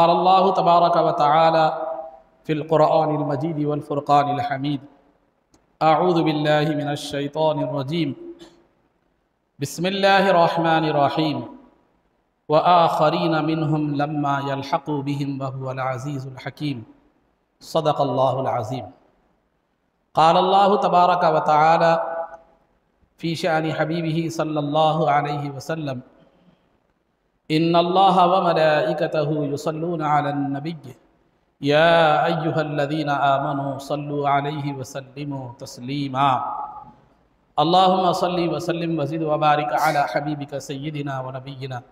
क़ाल अल्लाहु तबारक व तआला फ़िल क़ुरआनिल मजीद वल फ़ुरक़ानिल हमीद। अऊज़ु बिल्लाहि मिनश शैतानिर रजीम। बिस्मिल्लाहिर रहमानिर रहीम। व आख़रीन मिनहुम लम्मा यल्हक़ू बिहिम व हुवल अज़ीज़ुल हकीम। सदक़ल्लाहुल अज़ीम। क़ाल अल्लाहु तबारक व तआला फ़ी शअनि हबीबिही सल्लल्लाहु अलैहि वसल्लम। इन्नल्लाह व मलाइकतहु युसल्लूना अलन नबिय्य या अय्युहल्लज़ीना आमनू सल्लु अलैहि वसल्लिमू तस्लीमा। अल्लाहुम्मा सल्लि व सल्लिम व ज़िद व बारिक अला हबीबिका सय्यिदिना व नबिय्यिना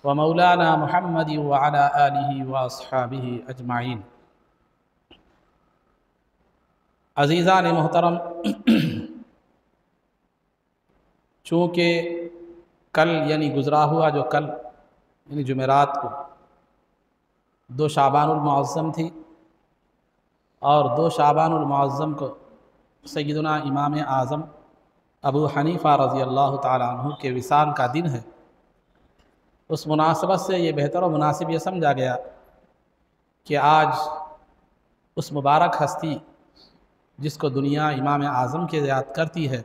व मौलाना मुहम्मद व अला आलिहि व अस्हाबिहि अजमाइन। अज़ीज़ान मोहतरम, चूँकि कल यानी गुज़रा हुआ जो कल यानी जुमेरात को 2 शाबानुल मुअज़्ज़म थी और 2 शाबानुल मुअज़्ज़म को सय्यदुना इमाम आज़म अबू हनीफ़ा रज़ी अल्लाह ताला अन्हु के विसाल का दिन है। उस मुनासबत से ये बेहतर और मुनासिब ये समझा गया कि आज उस मुबारक हस्ती जिसको दुनिया इमाम आज़म के याद करती है,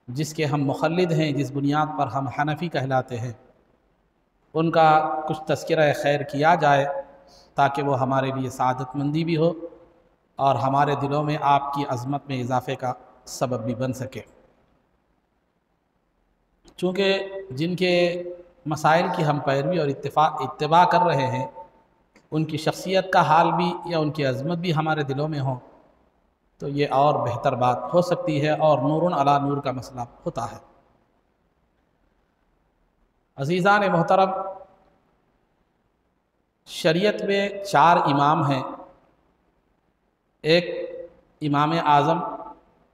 जिसके हम मुख़ल्लिद हैं, जिस बुनियाद पर हम हनफ़ी कहलाते हैं, उनका कुछ तज़किरा खैर किया जाए ताकि वो हमारे लिए सआदतमंदी भी हो और हमारे दिलों में आपकी अज़मत में इजाफ़े का सबब भी बन सके। चूँकि जिनके मसाइल की हम पैरवी और इत्तिबा कर रहे हैं, उनकी शख्सियत का हाल भी या उनकी अज़मत भी हमारे दिलों में हो तो ये और बेहतर बात हो सकती है और नूरुन अला नूर का मसला होता है। अज़ीज़ान मोहतरम, शरीयत में 4 इमाम हैं। एक इमाम आज़म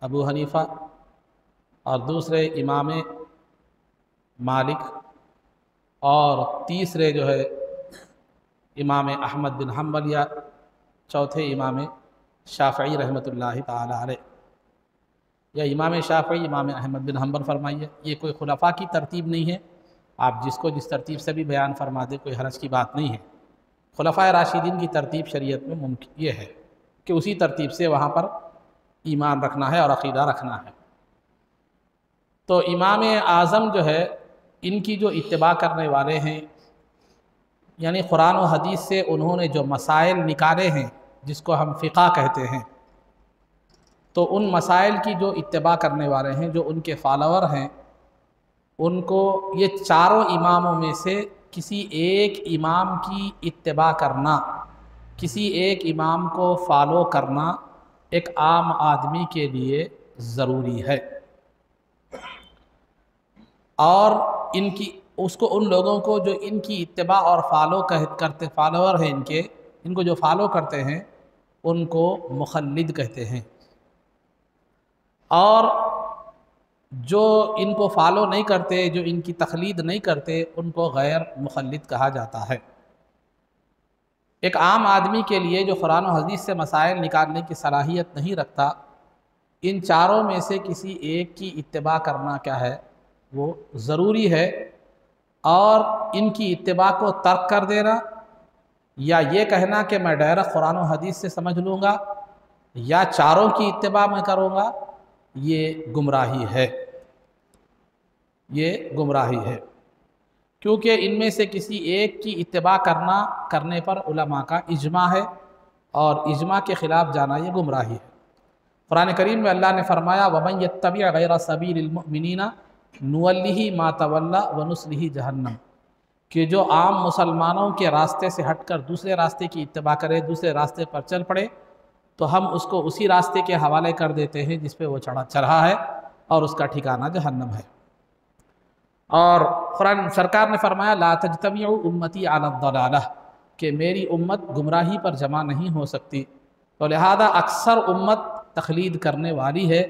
अबू हनीफ़ा और दूसरे इमाम मालिक और तीसरे जो है इमाम अहमद बिन हम्बल या चौथे इमाम शाफ़ई रहमतुल्लाहि ताला अलैह या इमाम शाफ़ई इमाम अहमद बिन हम्बल फरमाइए। ये कोई खुलफ़ा की तरतीब नहीं है, आप जिसको जिस तरतीब से भी बयान फरमा दे, कोई हरज की बात नहीं है। खुलफ़ाए राशिदीन की तरतीब शरीयत में मुमकिन ये है कि उसी तरतीब से वहाँ पर ईमान रखना है और अक़ीदा रखना है। तो इमाम आज़म जो है, इनकी जो इत्तिबा करने वाले हैं, यानी कुरान और हदीस से उन्होंने जो मसाइल निकाले हैं जिसको हम फ़िक़ा कहते हैं, तो उन मसाइल की जो इत्तिबा करने वाले हैं, जो उनके फॉलोअर हैं, उनको ये चारों इमामों में से किसी एक इमाम की इत्तिबा करना, किसी एक इमाम को फॉलो करना एक आम आदमी के लिए ज़रूरी है। और इनकी उसको उन लोगों को जो इनकी इत्तिबा और फॉलोअर हैं, इनको जो फॉलो करते हैं उनको मुख़ल्लिद कहते हैं, और जो इनको फॉलो नहीं करते, जो इनकी तक़लीद नहीं करते, उनको गैर मुख़ल्लिद कहा जाता है। एक आम आदमी के लिए जो कुरान और हदीस से मसाइल निकालने की सलाहियत नहीं रखता, इन चारों में से किसी एक की इत्तिबा करना क्या है, वो ज़रूरी है। और इनकी इत्तिबा को तर्क कर देना या ये कहना कि मैं डायरेक्ट कुरान और हदीस से समझ लूँगा या चारों की इत्तिबा मैं करूँगा, ये गुमराही है, ये गुमराही है। क्योंकि इनमें से किसी एक की इत्तिबा करने पर उलमा का इजमा है और इजमा के ख़िलाफ़ जाना ये गुमराही है। कुरान करीम में अल्लाह ने फरमाया, वमन यत्तबि गैर सबीलिल मुमिनीना नुवल्लिही मा तवल्ला व नुस्लिही जहन्नम, कि जो आम मुसलमानों के रास्ते से हटकर दूसरे रास्ते की इत्तिबा करे, दूसरे रास्ते पर चल पड़े, तो हम उसको उसी रास्ते के हवाले कर देते हैं जिस पे वो चढ़ा है और उसका ठिकाना जहन्नम है। और कुरान सरकार ने फरमाया, ला तज्तमिउ उम्मती अला दलालह, कि मेरी उम्मत गुमराही पर जमा नहीं हो सकती। तो लिहाजा अक्सर उम्मत तक़लीद करने वाली है,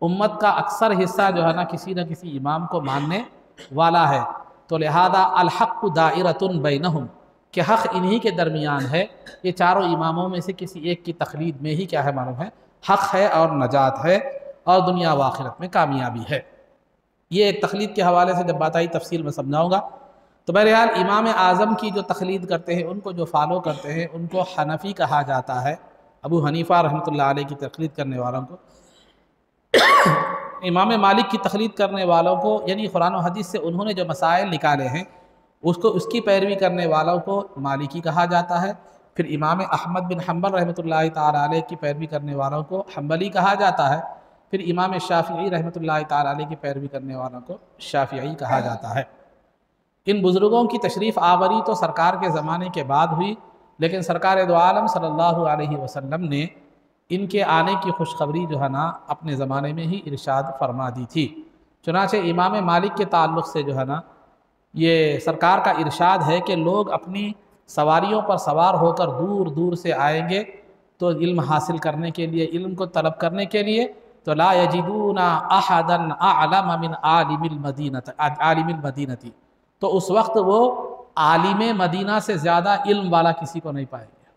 उम्मत का अक्सर हिस्सा जो है ना किसी इमाम को मानने वाला है। तो लिहाजा अल हक़्क़ु दाइरतुन बैनहुम, कि हक़ इन्हीं के दरमियान है। ये चारों इमामों में से किसी एक की तक़लीद में ही क्या है मालूम है, हक़ है और नजात है और दुनिया व आखिरत में कामयाबी है। ये एक तक़लीद के हवाले से जब बात आई तफसील में समझाऊँगा। तो बहरहाल इमाम आज़म की जो तक़लीद करते हैं, उनको जो फॉलो करते हैं, उनको हनफ़ी कहा जाता है। अबू हनीफ़ा रहमतुल्लाह अलैह की तक़लीद करने वालों को, इमाम मालिक की तक़लीद करने वालों को, यानी कुरान और हदीस से उन्होंने जो मसाइल निकाले हैं उसको, उसकी पैरवी करने वालों को मालिकी कहा जाता है। फिर इमाम अहमद बिन हम्बल रहमतुल्लाह ताला अलैह की पैरवी करने वालों को हम्बली कहा जाता है। फिर इमाम शाफ़िई रहमतुल्लाह ताला अलैह की पैरवी करने वालों को शाफ़िई कहा जाता है। इन बुज़ुर्गों की तशरीफ़ आवरी तो सरकार के ज़माने के बाद हुई, लेकिन सरकार दो आलम सल्लल्लाहु अलैहि वसल्लम ने इनके आने की खुशखबरी जो है ना अपने ज़माने में ही इरशाद फरमा दी थी। चुनांचे इमाम मालिक के ताल्लुक़ से जो है ना ये सरकार का इरशाद है कि लोग अपनी सवारियों पर सवार होकर दूर दूर से आएंगे तो इल्म हासिल करने के लिए, इल्म को तलब करने के लिए, तो ला यजिदूना अहदन अअलम मिन आलिमिल मदीनती, तो उस वक्त वो आलिम मदीना से ज़्यादा इल्म वाला किसी को नहीं पाएंगे।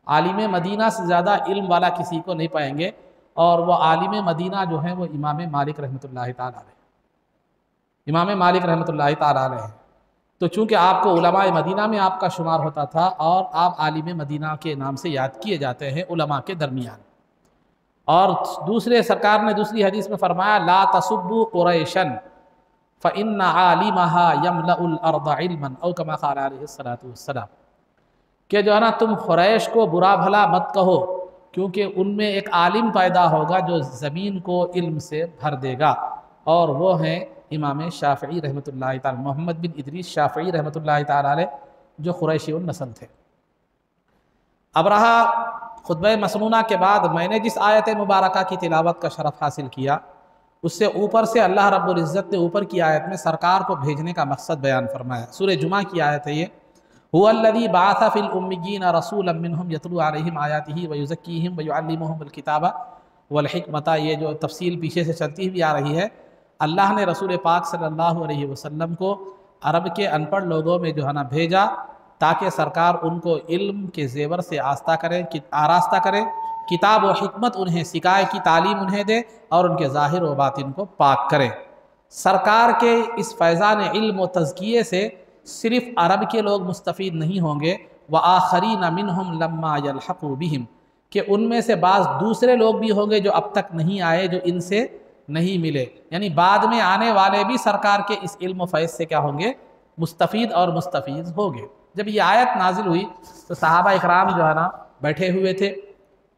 आलिम मदीना से ज़्यादा इल्म वाला किसी को नहीं पाएंगे। और वो आलिम मदीना जो है वो इमाम मालिक रहमतुल्लाह ताला अलैह, इमाम मालिक रहमतुल्लाह ताला अलैह है। तो चूँकि आपको उलमा मदीना में आपका शुमार होता था और आप आलिम मदीना के नाम से याद किए जाते हैं उलमा के दरमियान। और दूसरे सरकार ने दूसरी हदीस में फरमाया, ला तसुब्बु कुरैशन फ़इन्न आलिमहा यमलउल अर्द इल्मन औ कमा क़ाल अलैहिस्सलातु वस्सलाम, कि जो है ना तुम कुरैश को बुरा भला मत कहो, क्योंकि उनमें एक आलिम पैदा होगा जो ज़मीन को इल्म से भर देगा, और वो हैं इमाम शाफ़िई रहमतुल्लाह ताला, मोहम्मद बिन इदरीस शाफ़िई रहमतुल्लाह ताला अलैह, जो कुरैशी नस्ल थे। अब रहा खुतबा मसनूना के बाद मैंने जिस आयत मुबारका की तिलावत का शरफ़ हासिल किया, उससे ऊपर से अल्लाह रब्बुल इज़्ज़त ने ऊपर की आयत में सरकार को भेजने का मकसद बयान फरमाया। सूरह जुमा की आयत है ये, हुवल्लज़ी बअसा फ़िल उम्मिय्यीना रसूलन मिनहुम यतलू अलैहिम आयातिही व युज़क्कीहिम व युअल्लिमुहुमुल किताबा वल हिकमता। ये जो तफसील पीछे से चलती हुई आ रही है, अल्लाह ने रसूल पाक सल्लल्लाहु अलैहि वसल्लम को अरब के अनपढ़ लोगों में जो है ना भेजा, ताकि सरकार उनको इल्म के ज़ेवर से आरास्ता करे, किताब व हिकमत उन्हें सिखाए, की तालीम उन्हें दे और उनके ज़ाहिर व बातिन को पाक करे। सरकार के इस फैज़ान इल्म व तज़किये से सिर्फ़ अरब के लोग मुस्तफ़ीद नहीं होंगे, व आखरीन मिनहुम लम्मा यल्हक़ू बिहिम, कि उनमें से बाज़ दूसरे लोग भी होंगे जो अब तक नहीं आए, जो इनसे नहीं मिले, यानी बाद में आने वाले भी सरकार के इस इल्म फैज़ से क्या होंगे, मुस्तफ़ीद और मुस्तफ़ीज़ होंगे। जब ये आयत नाजिल हुई तो सहाबा इकराम जो है ना बैठे हुए थे,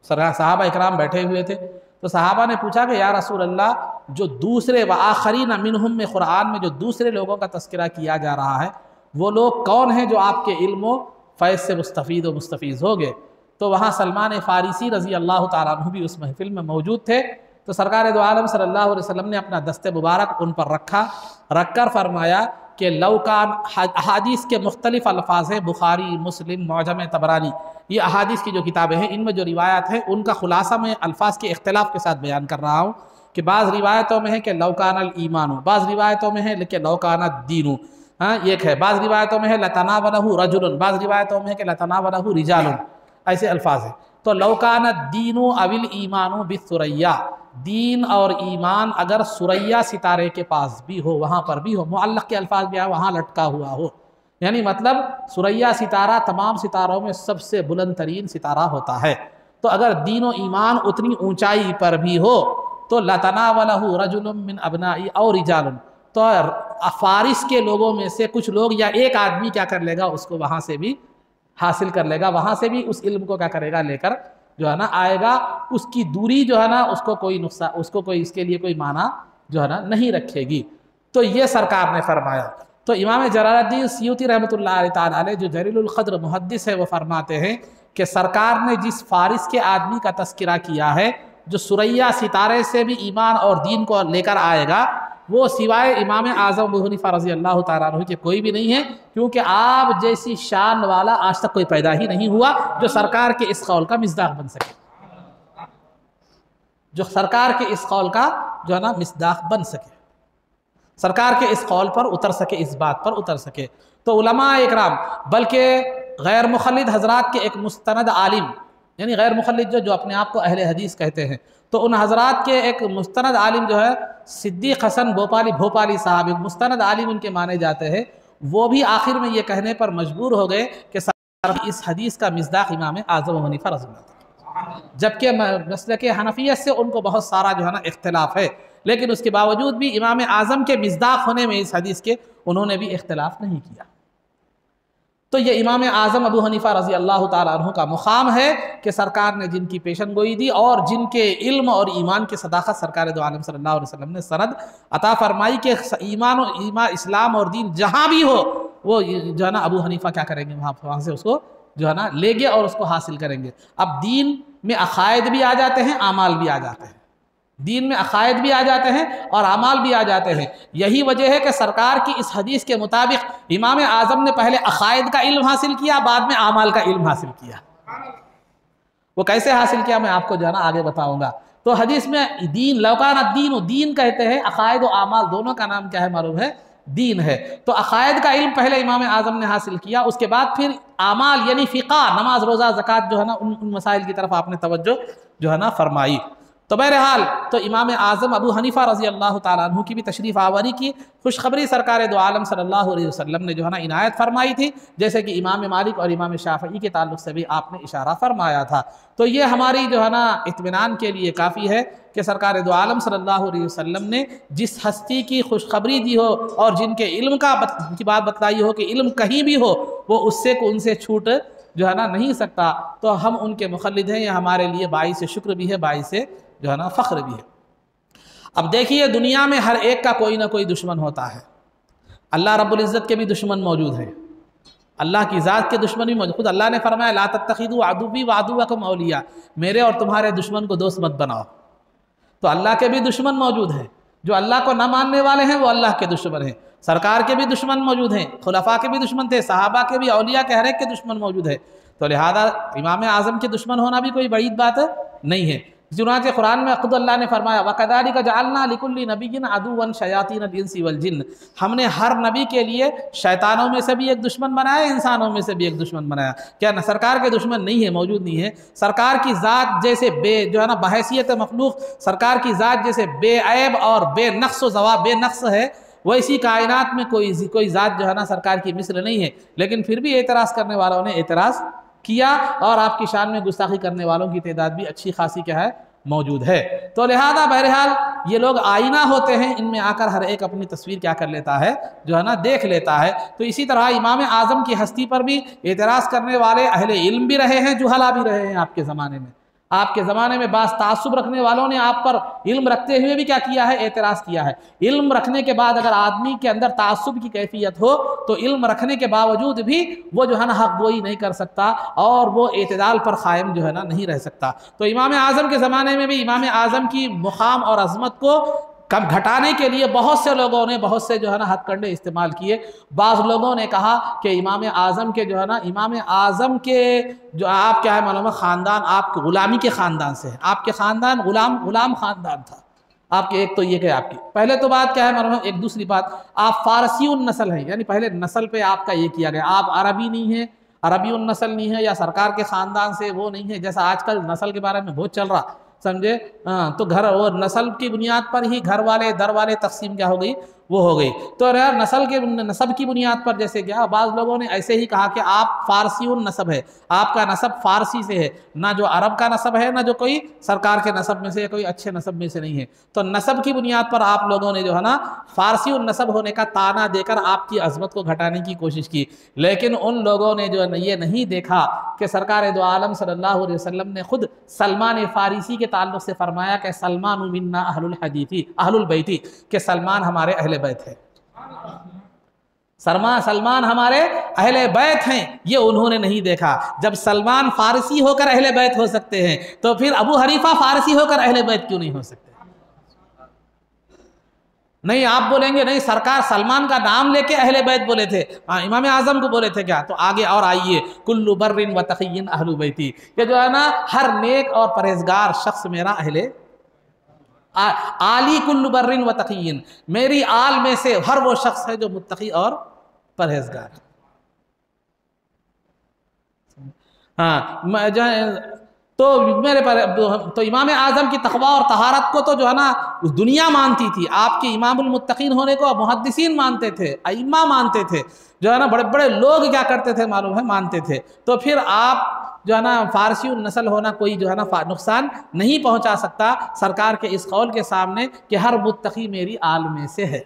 सहाबा इकराम बैठे हुए थे, तो सहाबा ने पूछा कि या रसूल अल्लाह, जो दूसरे व आखरीन मिनहुम में कुरान में जो दूसरे लोगों का तज़किरा किया जा रहा है, वो लोग कौन हैं जो आपके इल्म फैज़ से मुस्तफ़ीद व मुस्तफ़ीज़ हो गए? तो वहाँ सलमान फ़ारिसी रज़ी अल्लाह ताला अन्हु भी उस महफ़िल में मौजूद थे। तो सरकार दो आलम सल्लल्लाहु अलैहि वसल्लम ने अपना दस्ते मुबारक उन पर रखकर फरमाया कि लौकान, अहादीस के मुख्तलिफ़ अल्फाज हैं, बुखारी, मुस्लिम, मौजम तबरानी, ये अहादीस की जो किताबें हैं, इनमें जो रिवायात हैं उनका खुलासा मैं अल्फाज के इख्तिलाफ़ के साथ बयान कर रहा हूँ। कि बाज़ रिवायतों में है कि लौकानल ईमानु, बाज़ रिवायतों में है कि लौकानद दीनु, हाँ एक है, बाज़ रिवायतों में है लतनावलहु रजुलन, बाज़ रिवायतों में है कि लतनावलहु रिजालुन, ऐसे अल्फाज हैं। तो लौकानद दीनु अविल ईमानु बिसुरैया, दीन और ईमान अगर सुरैया सितारे के पास भी हो, वहाँ पर भी हो, मुअल्लक़ के अल्फाज भी वहाँ लटका हुआ हो, यानी मतलब सुरैया सितारा तमाम सितारों में सबसे बुलंद तरीन सितारा होता है। तो अगर दीन और ईमान उतनी ऊंचाई पर भी हो तो लतनावलहु रजुलुम मिन अबनाई और रिजालुन, तो फारिस के लोगों में से कुछ लोग या एक आदमी क्या कर लेगा, उसको वहाँ से भी हासिल कर लेगा, वहाँ से भी उस इल्म को क्या करेगा, लेकर जो है ना आएगा। उसकी दूरी जो है ना उसको कोई नुकसान, उसको कोई इसके लिए कोई माना जो है ना नहीं रखेगी। तो ये सरकार ने फरमाया। तो इमाम जलालुद्दीन सियूती रहमतुल्लाह ताला अलैह जो जलीलुल क़द्र मुहद्दिस है, वो फरमाते हैं कि सरकार ने जिस फारिस के आदमी का तस्किरा किया है, जो सुरैया सितारे से भी ईमान और दीन को लेकर आएगा, वो सिवाय इमाम आज़म अबू हनीफ़ा रज़ी अल्लाह ताला अन्हु के कोई भी नहीं है, क्योंकि आप जैसी शान वाला आज तक कोई पैदा ही नहीं हुआ जो सरकार के इस कौल का मिस्दाक़ बन सके, जो सरकार के इस कौल का जो है ना मिस्दाक़ बन सके, सरकार के इस कौल पर उतर सके, इस बात पर उतर सके। तो उलमा इकराम, बल्कि गैर मुखल्लिद हजरात के एक मुस्तनद आलिम, यानी गैर मुखल्लिद जो अपने आप को अहले हदीस कहते हैं, तो उन हजरात के एक मुस्तनद आलिम जो है सिद्दीक़ हसन भोपाली साहब, एक मुस्तनद आलिम उनके माने जाते हैं, वो भी आखिर में ये कहने पर मजबूर हो गए कि इस हदीस का मिस्दाक इमाम आज़म अबू हनीफा रज़ियल्लाहु अन्हु, जबकि मसलक हनफियत से उनको बहुत सारा जो है ना इख्तिलाफ है, लेकिन उसके बावजूद भी इमाम आज़म के मिस्दाक होने में इस हदीस के उन्होंने भी इख्तिलाफ नहीं किया। तो ये इमाम आज़म अबू हनीफा रज़ी अल्लाह ताला अन्हु का मुक़ाम है कि सरकार ने जिनकी पेशन गोई दी और जिनके इल्म और ईमान की सदाकत सरकार दो आलम सल्लल्लाहु अलैहि वसल्लम ने सनद अता फरमाई कि ईमान इस्लाम और दीन जहाँ भी हो वो जो है ना अबू हनीफा क्या करेंगे, वहाँ से उसको जो है ना लेंगे और उसको हासिल करेंगे। अब दीन में अकायद भी आ जाते हैं, आमाल भी आ जाते हैं, दीन में अकायद भी आ जाते हैं और अमाल भी आ जाते हैं। यही वजह है कि सरकार की इस हदीस के मुताबिक इमाम आज़म ने पहले अकायद का इल्म हासिल किया, बाद में अमाल का इल्म हासिल किया। वो कैसे हासिल किया मैं आपको जो है ना आगे बताऊंगा। तो हदीस में दीन लौकान दीन, दीन कहते हैं, अकायद और अमाल दोनों का नाम क्या है मालूम है, दीन है। तो अकायद का इल्म पहले इमाम आज़म ने हासिल किया, उसके बाद फिर अमाल यानी फ़िक़ा, नमाज रोज़ा ज़कात जो है ना उन मसाइल की तरफ आपने तवज्जो जो है ना फरमाई। तो बहरहाल तो इमाम आज़म अबू हनीफा रज़ी अल्लाह ताला अन्हु की भी तशरीफ़ आवरी की खुशखबरी सरकार दो आलम सल्लल्लाहु अलैहि वसल्लम ने जो है ना इनायत फरमाई थी, जैसे कि इमाम मालिक और इमाम शाफ़ई के ताल्लुक़ से भी आपने इशारा फरमाया था। तो ये हमारी जो है ना इत्मीनान के लिए काफ़ी है कि सरकार दो आलम सल्लल्लाहु अलैहि वसल्लम ने जिस हस्ती की खुशखबरी दी हो और जिनके इल्म की बात बतलाई हो कि इल्म कहीं भी हो वो उससे को उनसे छूट जो है ना नहीं सकता, तो हम उनके मुखल्लिद हैं। यह हमारे लिए बाइस शुक्र भी है, बाइस जो है ना फ़ख्र भी है। अब देखिए दुनिया में हर एक का कोई ना कोई दुश्मन होता है। अल्लाह रब्बुल इज़्ज़त के भी दुश्मन मौजूद हैं, अल्लाह की ज़ात के दुश्मन भी मौजूद। खुद अल्लाह ने फरमाया ला तत्तखिदू अदुव्वी व अदुव्वकुम औलिया, मेरे और तुम्हारे दुश्मन को दोस्त मत बनाओ। तो अल्लाह के भी दुश्मन मौजूद हैं, जो अल्लाह को न मानने वाले हैं वो अल्लाह के दुश्मन हैं। सरकार के भी दुश्मन मौजूद हैं, खुलफा के भी दुश्मन थे, सहाबा के भी, औलिया के हर एक के दुश्मन मौजूद है। तो लिहाजा इमाम आज़म के दुश्मन होना भी कोई बड़ी बात नहीं है। चुनांचे कुरान में खुद अल्लाह ने फरमाया वकदालिका जअलना लिकुल्लि नबिय्यिन अदुव्वन शयातीनल इंसी वल जिन्न, हमने हर नबी के लिए शैतानों में से भी एक दुश्मन बनाया, इंसानों में से भी एक दुश्मन बनाया। क्या न सरकार के दुश्मन नहीं है, मौजूद नहीं है। सरकार की ज़ात जैसे जो है ना बहैसियत मखलूक सरकार की ज़ात जैसे बेऐब और बेनक्स व जवाब बेनक्स है, वैसी कायनात में कोई ज़ात जो है ना सरकार की मिस्र नहीं है। लेकिन फिर भी एतराज़ करने वालों ने एतराज़ किया और आपकी शान में गुस्ताखी करने वालों की तादाद भी अच्छी खासी क्या है मौजूद है। तो लिहाजा बहरहाल ये लोग आईना होते हैं, इनमें आकर हर एक अपनी तस्वीर क्या कर लेता है जो है ना देख लेता है। तो इसी तरह इमाम आज़म की हस्ती पर भी एतराज़ करने वाले अहले इल्म भी रहे हैं, जुहला भी रहे हैं। आपके ज़माने में बास तासुब रखने वालों ने आप पर इल्म रखते हुए भी क्या किया है, एतराज़ किया है। इल्म रखने के बाद अगर आदमी के अंदर तासुब की कैफियत हो तो इल्म रखने के बावजूद भी वो जो है ना हक गोई नहीं कर सकता और वो एतदाल पर कायम जो है ना नहीं रह सकता। तो इमाम आज़म के ज़माने में भी इमाम आज़म की मुकाम और अज़मत को कम घटाने के लिए बहुत से लोगों ने बहुत से जो है ना हथकंडे इस्तेमाल किए। बाज़ लोगों ने कहा कि इमाम आज़म के जो है ना इमाम आज़म के जो आप क्या है मालूम है ख़ानदान आपके ग़ुलामी के ख़ानदान से है, आपके ख़ानदान ग़ुलाम ख़ानदान था आपके। एक तो ये कि आपकी पहले तो बात क्या है मालूम है, एक दूसरी बात आप फ़ारसी उन नस्ल हैं, यानी पहले नस्ल पे आपका ये किया गया, आप अरबी नहीं है, अरबी उन नस्ल नहीं है या सरकार के ख़ानदान से वो नहीं है, जैसा आजकल नस्ल के बारे में बहुत चल रहा समझे। तो घर और नस्ल की बुनियाद पर ही घर वाले दर वाले तकसीम क्या हो गई वो हो गई। तो यार नस्ब की बुनियाद पर जैसे क्या बाज़ लोगों ने ऐसे ही कहा कि आप फ़ारसी उन नस्ब है, आपका नस्ब फ़ारसी से है, ना जो अरब का नस्ब है ना जो कोई सरकार के नस्ब में से कोई अच्छे नस्ब में से नहीं है। तो नस्ब की बुनियाद पर आप लोगों ने जो है ना फ़ारसी उन नस्ब होने का ताना देकर आपकी अज़मत को घटाने की कोशिश की। लेकिन उन लोगों ने जो ये नहीं देखा कि सरकार दो आलम सल्लल्लाहु अलैहि वसल्लम ने खुद सलमान फ़ारिसी के ताल्लुक़ से फरमाया कि सलमान मिन्ना अहलुल हदीथी अहलुल बैती, कि सलमान हमारे अहले बैत है, सलमान हमारे अहले बैत हैं। ये उन्होंने नहीं देखा। जब सलमान फ़ारसी होकर अहले बैत हो सकते हैं तो फिर अबू हनीफा फ़ारसी होकर अहले बैत क्यों नहीं हो सकते? नहीं आप बोलेंगे नहीं सरकार सलमान का नाम लेके अहले बैत बोले थे, इमाम आज़म को बोले थे क्या? तो आगे और आइए कुल्लु बर्रिन व तक़िय्यिन अहलु बैती, ये जो है ना हर नेक और परहेजगार शख्स मेरा अहले आली कुल्लु बर्रिन व तक़िय्यिन, मेरी आल में से हर वो शख्स है जो मुत्तकी और परहेजगार। हाँ तो मेरे पर तो इमाम आज़म की तक़वा और तहारत को तो जो है ना दुनिया मानती थी, आपके इमामुल मुत्तकीन होने को मुहद्दिसीन मानते थे, अइम्मा मानते थे, जो है ना बड़े बड़े लोग क्या करते थे मालूम है, मानते थे। तो फिर आप जो है ना फारसी नस्ल होना कोई जो है ना नुकसान नहीं पहुंचा सकता सरकार के इस कौल के सामने कि हर मुत्तकी मेरी आल में से है।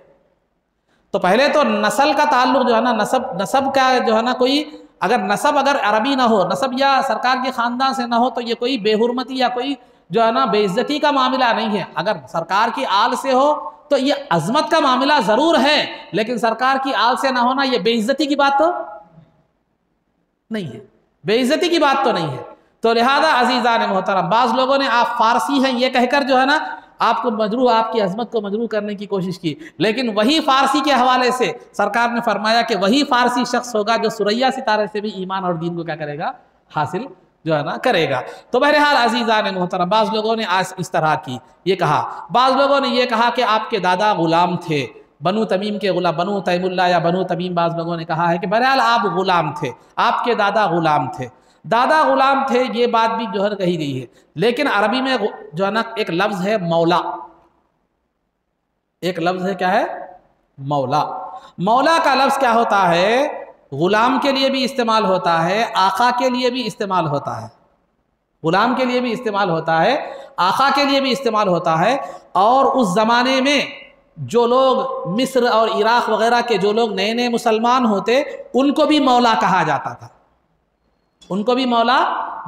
तो पहले तो नस्ल का ताल्लुक जो है ना नसब का जो है ना कोई अगर नसब अगर अरबी ना हो, नसब या सरकार के ख़ानदान से ना हो, तो ये कोई बेहुरमती या कोई जो है ना बेइज्जती का मामला नहीं है। अगर सरकार की आल से हो तो ये अजमत का मामला ज़रूर है, लेकिन सरकार की आल से ना होना ये बेइज्जती की बात तो नहीं है, बेइज्जती की बात तो नहीं है। तो लिहाजा अजीज़ान मोहतरम, बाज़ लोगों ने आप फारसी हैं ये कहकर जो है ना आपको मजरू, आपकी अजमत को मजरू करने की कोशिश की, लेकिन वही फारसी के हवाले से सरकार ने फरमाया कि वही फारसी शख्स होगा जो सुरैया सितारे से भी ईमान और दीन को क्या करेगा, हासिल जो है ना करेगा। तो बहरहाल अजीज़ान मोहतरम, बाज़ लोगों ने आज इस तरह की ये कहा, बाज़ लोगों ने ये कहा कि आपके दादा गुलाम थे, बनु तमीम के गुलाम, बनु तैमुल्ला या बनु तमीम, बाज़ लोगों ने कहा है कि बहरहाल आप गुलाम थे, आपके दादा गुलाम थे, दादा गुलाम थे, ये बात भी जो है कही गई है। लेकिन अरबी में जो है ना एक लफ्ज़ है मौला, एक लफ्ज़ है क्या है, मौला। मौला का लफ्ज़ क्या होता है, गुलाम के लिए भी इस्तेमाल होता है, आका के लिए भी इस्तेमाल होता है, गुलाम के लिए भी इस्तेमाल होता है, आका के लिए भी इस्तेमाल होता है। और उस ज़माने में जो लोग मिस्र और इराक़ वग़ैरह के जो लोग नए नए मुसलमान होते, उनको भी मौला कहा जाता था, उनको भी मौला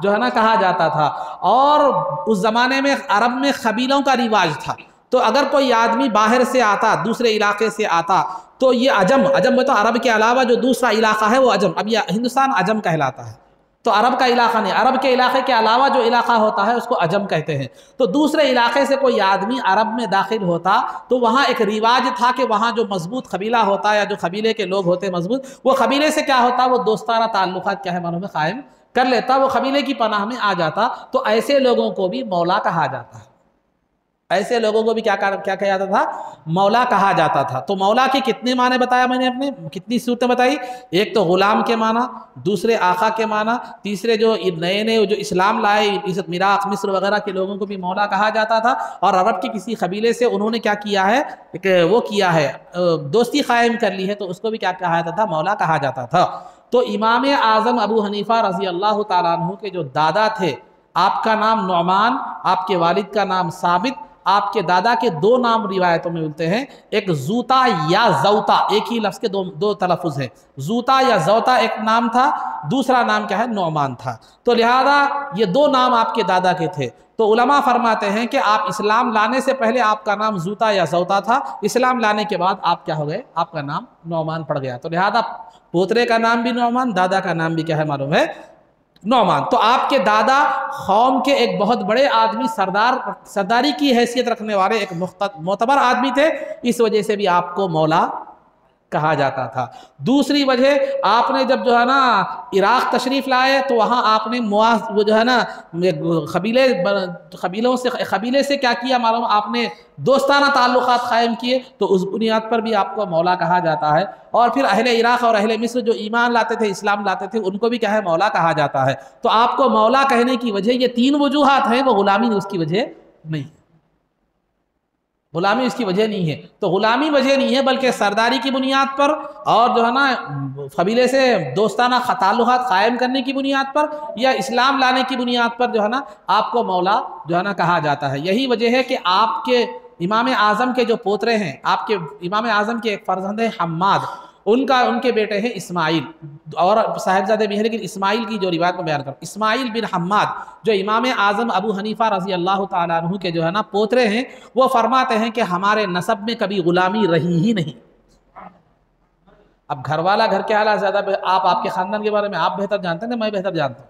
जो है ना कहा जाता था। और उस ज़माने में अरब में कबीलों का रिवाज था, तो अगर कोई आदमी बाहर से आता, दूसरे इलाके से आता, तो ये अजम में तो अरब के अलावा जो दूसरा इलाका है वो अजम, अब यह हिंदुस्तान अजम कहलाता है, तो अरब का इलाका नहीं, अरब के इलाके के अलावा जो इलाका होता है उसको अजम कहते हैं। तो दूसरे इलाके से कोई आदमी अरब में दाखिल होता तो वहाँ एक रिवाज था कि वहाँ जो मजबूत कबीला होता या जो कबीले के लोग होते मजबूत, वो कबीले से क्या होता, वो दोस्ताना ताल्लुकात क्या है मालूम है कायम कर लेता, वो कबीले की पनाह में आ जाता। तो ऐसे लोगों को भी मौला कहा जाता है, ऐसे लोगों को भी क्या कहा जाता था, मौला कहा जाता था। तो मौला के कितने माने बताया मैंने, अपने कितनी सूरतें बताई, एक तो गुलाम के माना, दूसरे आका के माना, तीसरे जो नए नए जो इस्लाम लाए इराक़ मिस्र वगैरह के लोगों को भी मौला कहा जाता था। और अरब के किसी कबीले से उन्होंने क्या किया है, वो किया है दोस्ती कायम कर ली है, तो उसको भी क्या कहा जाता था, मौला कहा जाता था। तो इमाम आज़म अबू हनीफ़ा रज़ी अल्लाह ताला अन्हु के जो दादा थे, आपका नाम नुअमान, आपके वालिद का नाम साबित, आपके दादा के दो नाम रिवायतों में मिलते हैं, एक जूता या जौता, एक ही लफ्ज़ के दो तलफ़ुज़ हैं, जूता या जौता एक नाम था, दूसरा नाम क्या है, नुअमान था। तो लिहाजा ये दो नाम आपके दादा के थे। तो उलमा फरमाते हैं कि आप इस्लाम लाने से पहले आपका नाम जूता या जौता था, इस्लाम लाने के बाद आप क्या हो गए, आपका नाम नुअमान पड़ गया। तो लिहाजा पोतरे का नाम भी नुअमान, दादा का नाम भी क्या है मालूम है, नुअमान। तो आपके दादा कौम के एक बहुत बड़े आदमी, सरदारी की हैसियत रखने वाले एक मोतबर आदमी थे, इस वजह से भी आपको मौला कहा जाता था। दूसरी वजह, आपने जब जो है ना इराक़ तशरीफ़ लाए तो वहाँ आपने वो जो है ना कबीले से क्या किया मालूम, आपने दोस्ताना ताल्लुकात कायम किए, तो उस बुनियाद पर भी आपको मौला कहा जाता है। और फिर अहले इराक़ और अहले मिस्र जो ईमान लाते थे, इस्लाम लाते थे, उनको भी क्या है, मौला कहा जाता है। तो आपको मौला कहने की वजह ये तीन वजूहात हैं, वो ग़ुलामी उसकी वजह नहीं, ग़ुलामी इसकी वजह नहीं है। तो ग़ुलामी वजह नहीं है, बल्कि सरदारी की बुनियाद पर और जो है ना कबीले से दोस्ताना ताल्लुकात कायम करने की बुनियाद पर या इस्लाम लाने की बुनियाद पर जो है ना आपको मौला जो है ना कहा जाता है। यही वजह है कि आपके इमाम आज़म के जो पोतरे हैं, आपके इमाम आज़म के एक फ़र्जंद है हम्माद, उनके बेटे हैं इस्माइल, और साहिबजादे भी हैं, लेकिन इस्माइल की जो रिवायत में बयान कर, इस्माइल बिन हम्माद जो इमाम आज़म अबू हनीफ़ा रज़ी अल्लाह ताला अन्हु के जो है ना पोतरे हैं, वो फरमाते हैं कि हमारे नसब में कभी ग़ुलामी रही ही नहीं। अब घर वाला घर के हालात ज़्यादा, आप आपके ख़ानदान के बारे में आप बेहतर जानते हैं ना, मैं बेहतर जानता हूँ।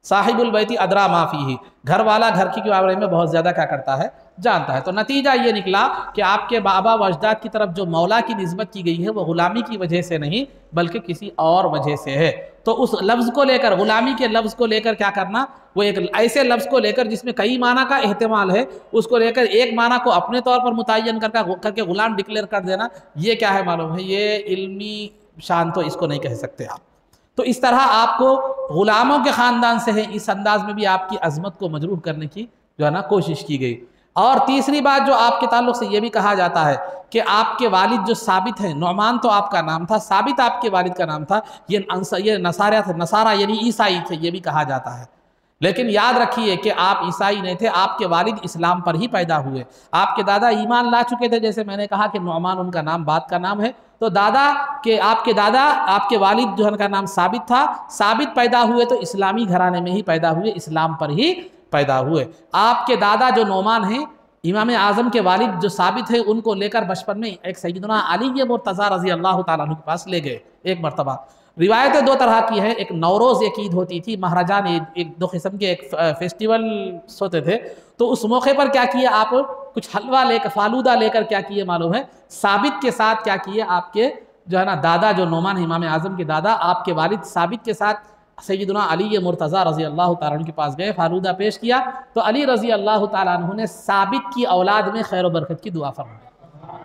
साहिबुल बैती अदरा माफ़ी ही, घर वाला घर की बारे में बहुत ज़्यादा क्या करता है, जानता है। तो नतीजा ये निकला कि आपके बाबा व अजदाद की तरफ जो मौला की निस्बत की गई है वो ग़ुलामी की वजह से नहीं, बल्कि किसी और वजह से है। तो उस लफ्ज़ को लेकर, ग़ुलामी के लफ्ज़ को लेकर क्या करना, वो एक ऐसे लफ्ज़ को लेकर जिसमें कई माना का एहतिमाल है, उसको लेकर एक माना को अपने तौर पर मुतय्यन करके ग़ुलाम डिक्लेयर कर देना, ये क्या है मालूम है, ये इल्मी शान तो इसको नहीं कह सकते आप। तो इस तरह आपको ग़ुलामों के ख़ानदान से है, इस अंदाज में भी आपकी अज़मत को मजरूह करने की जो है ना कोशिश की गई। और तीसरी बात जो आपके ताल्लुक़ से ये भी कहा जाता है कि आपके वालिद जो साबित हैं, नुअमान तो आपका नाम था, साबित आपके वालिद का नाम था, ये नसारा थे, नसारा यानी ईसाई थे, ये भी कहा जाता है। लेकिन याद रखिए कि आप ईसाई नहीं थे, आपके वालिद इस्लाम पर ही पैदा हुए। आपके दादा ईमान ला चुके थे, जैसे मैंने कहा कि नुअमान उनका नाम बाद का नाम है, तो आपके दादा आपके वालिद जो है उनका नाम साबित था, साबित पैदा हुए तो इस्लामी घराने में ही पैदा हुए, इस्लाम पर ही पैदा हुए। आपके दादा जो नुअमान हैं, इमाम आज़म के वालिद जो साबित है, उनको लेकर बचपन में एक सैयदना अली मुर्तज़ा रज़ी अल्लाह ताला अन्हु के पास ले गए एक मरतबा। रिवायतें दो तरह की हैं, एक नौरोज़ एक ईद होती थी, महाराजान एक दो किस्म के एक फेस्टिवल्स होते थे, तो उस मौके पर क्या किया आप, कुछ हलवा लेकर फालूदा लेकर क्या किए मालूम है, साबित के साथ क्या किए, आपके जो है ना दादा जो नुअमान इमाम आज़म के दादा, आपके वालिद साबित के साथ सैयदना अली मुर्तज़ा रज़ी अल्लाह ताला अन्हु के पास गए, फालूदा पेश किया, तो अली रज़ी अल्लाह ताला अन्हु ने साबित की औलाद में खैर बरकत की दुआ फरमाई,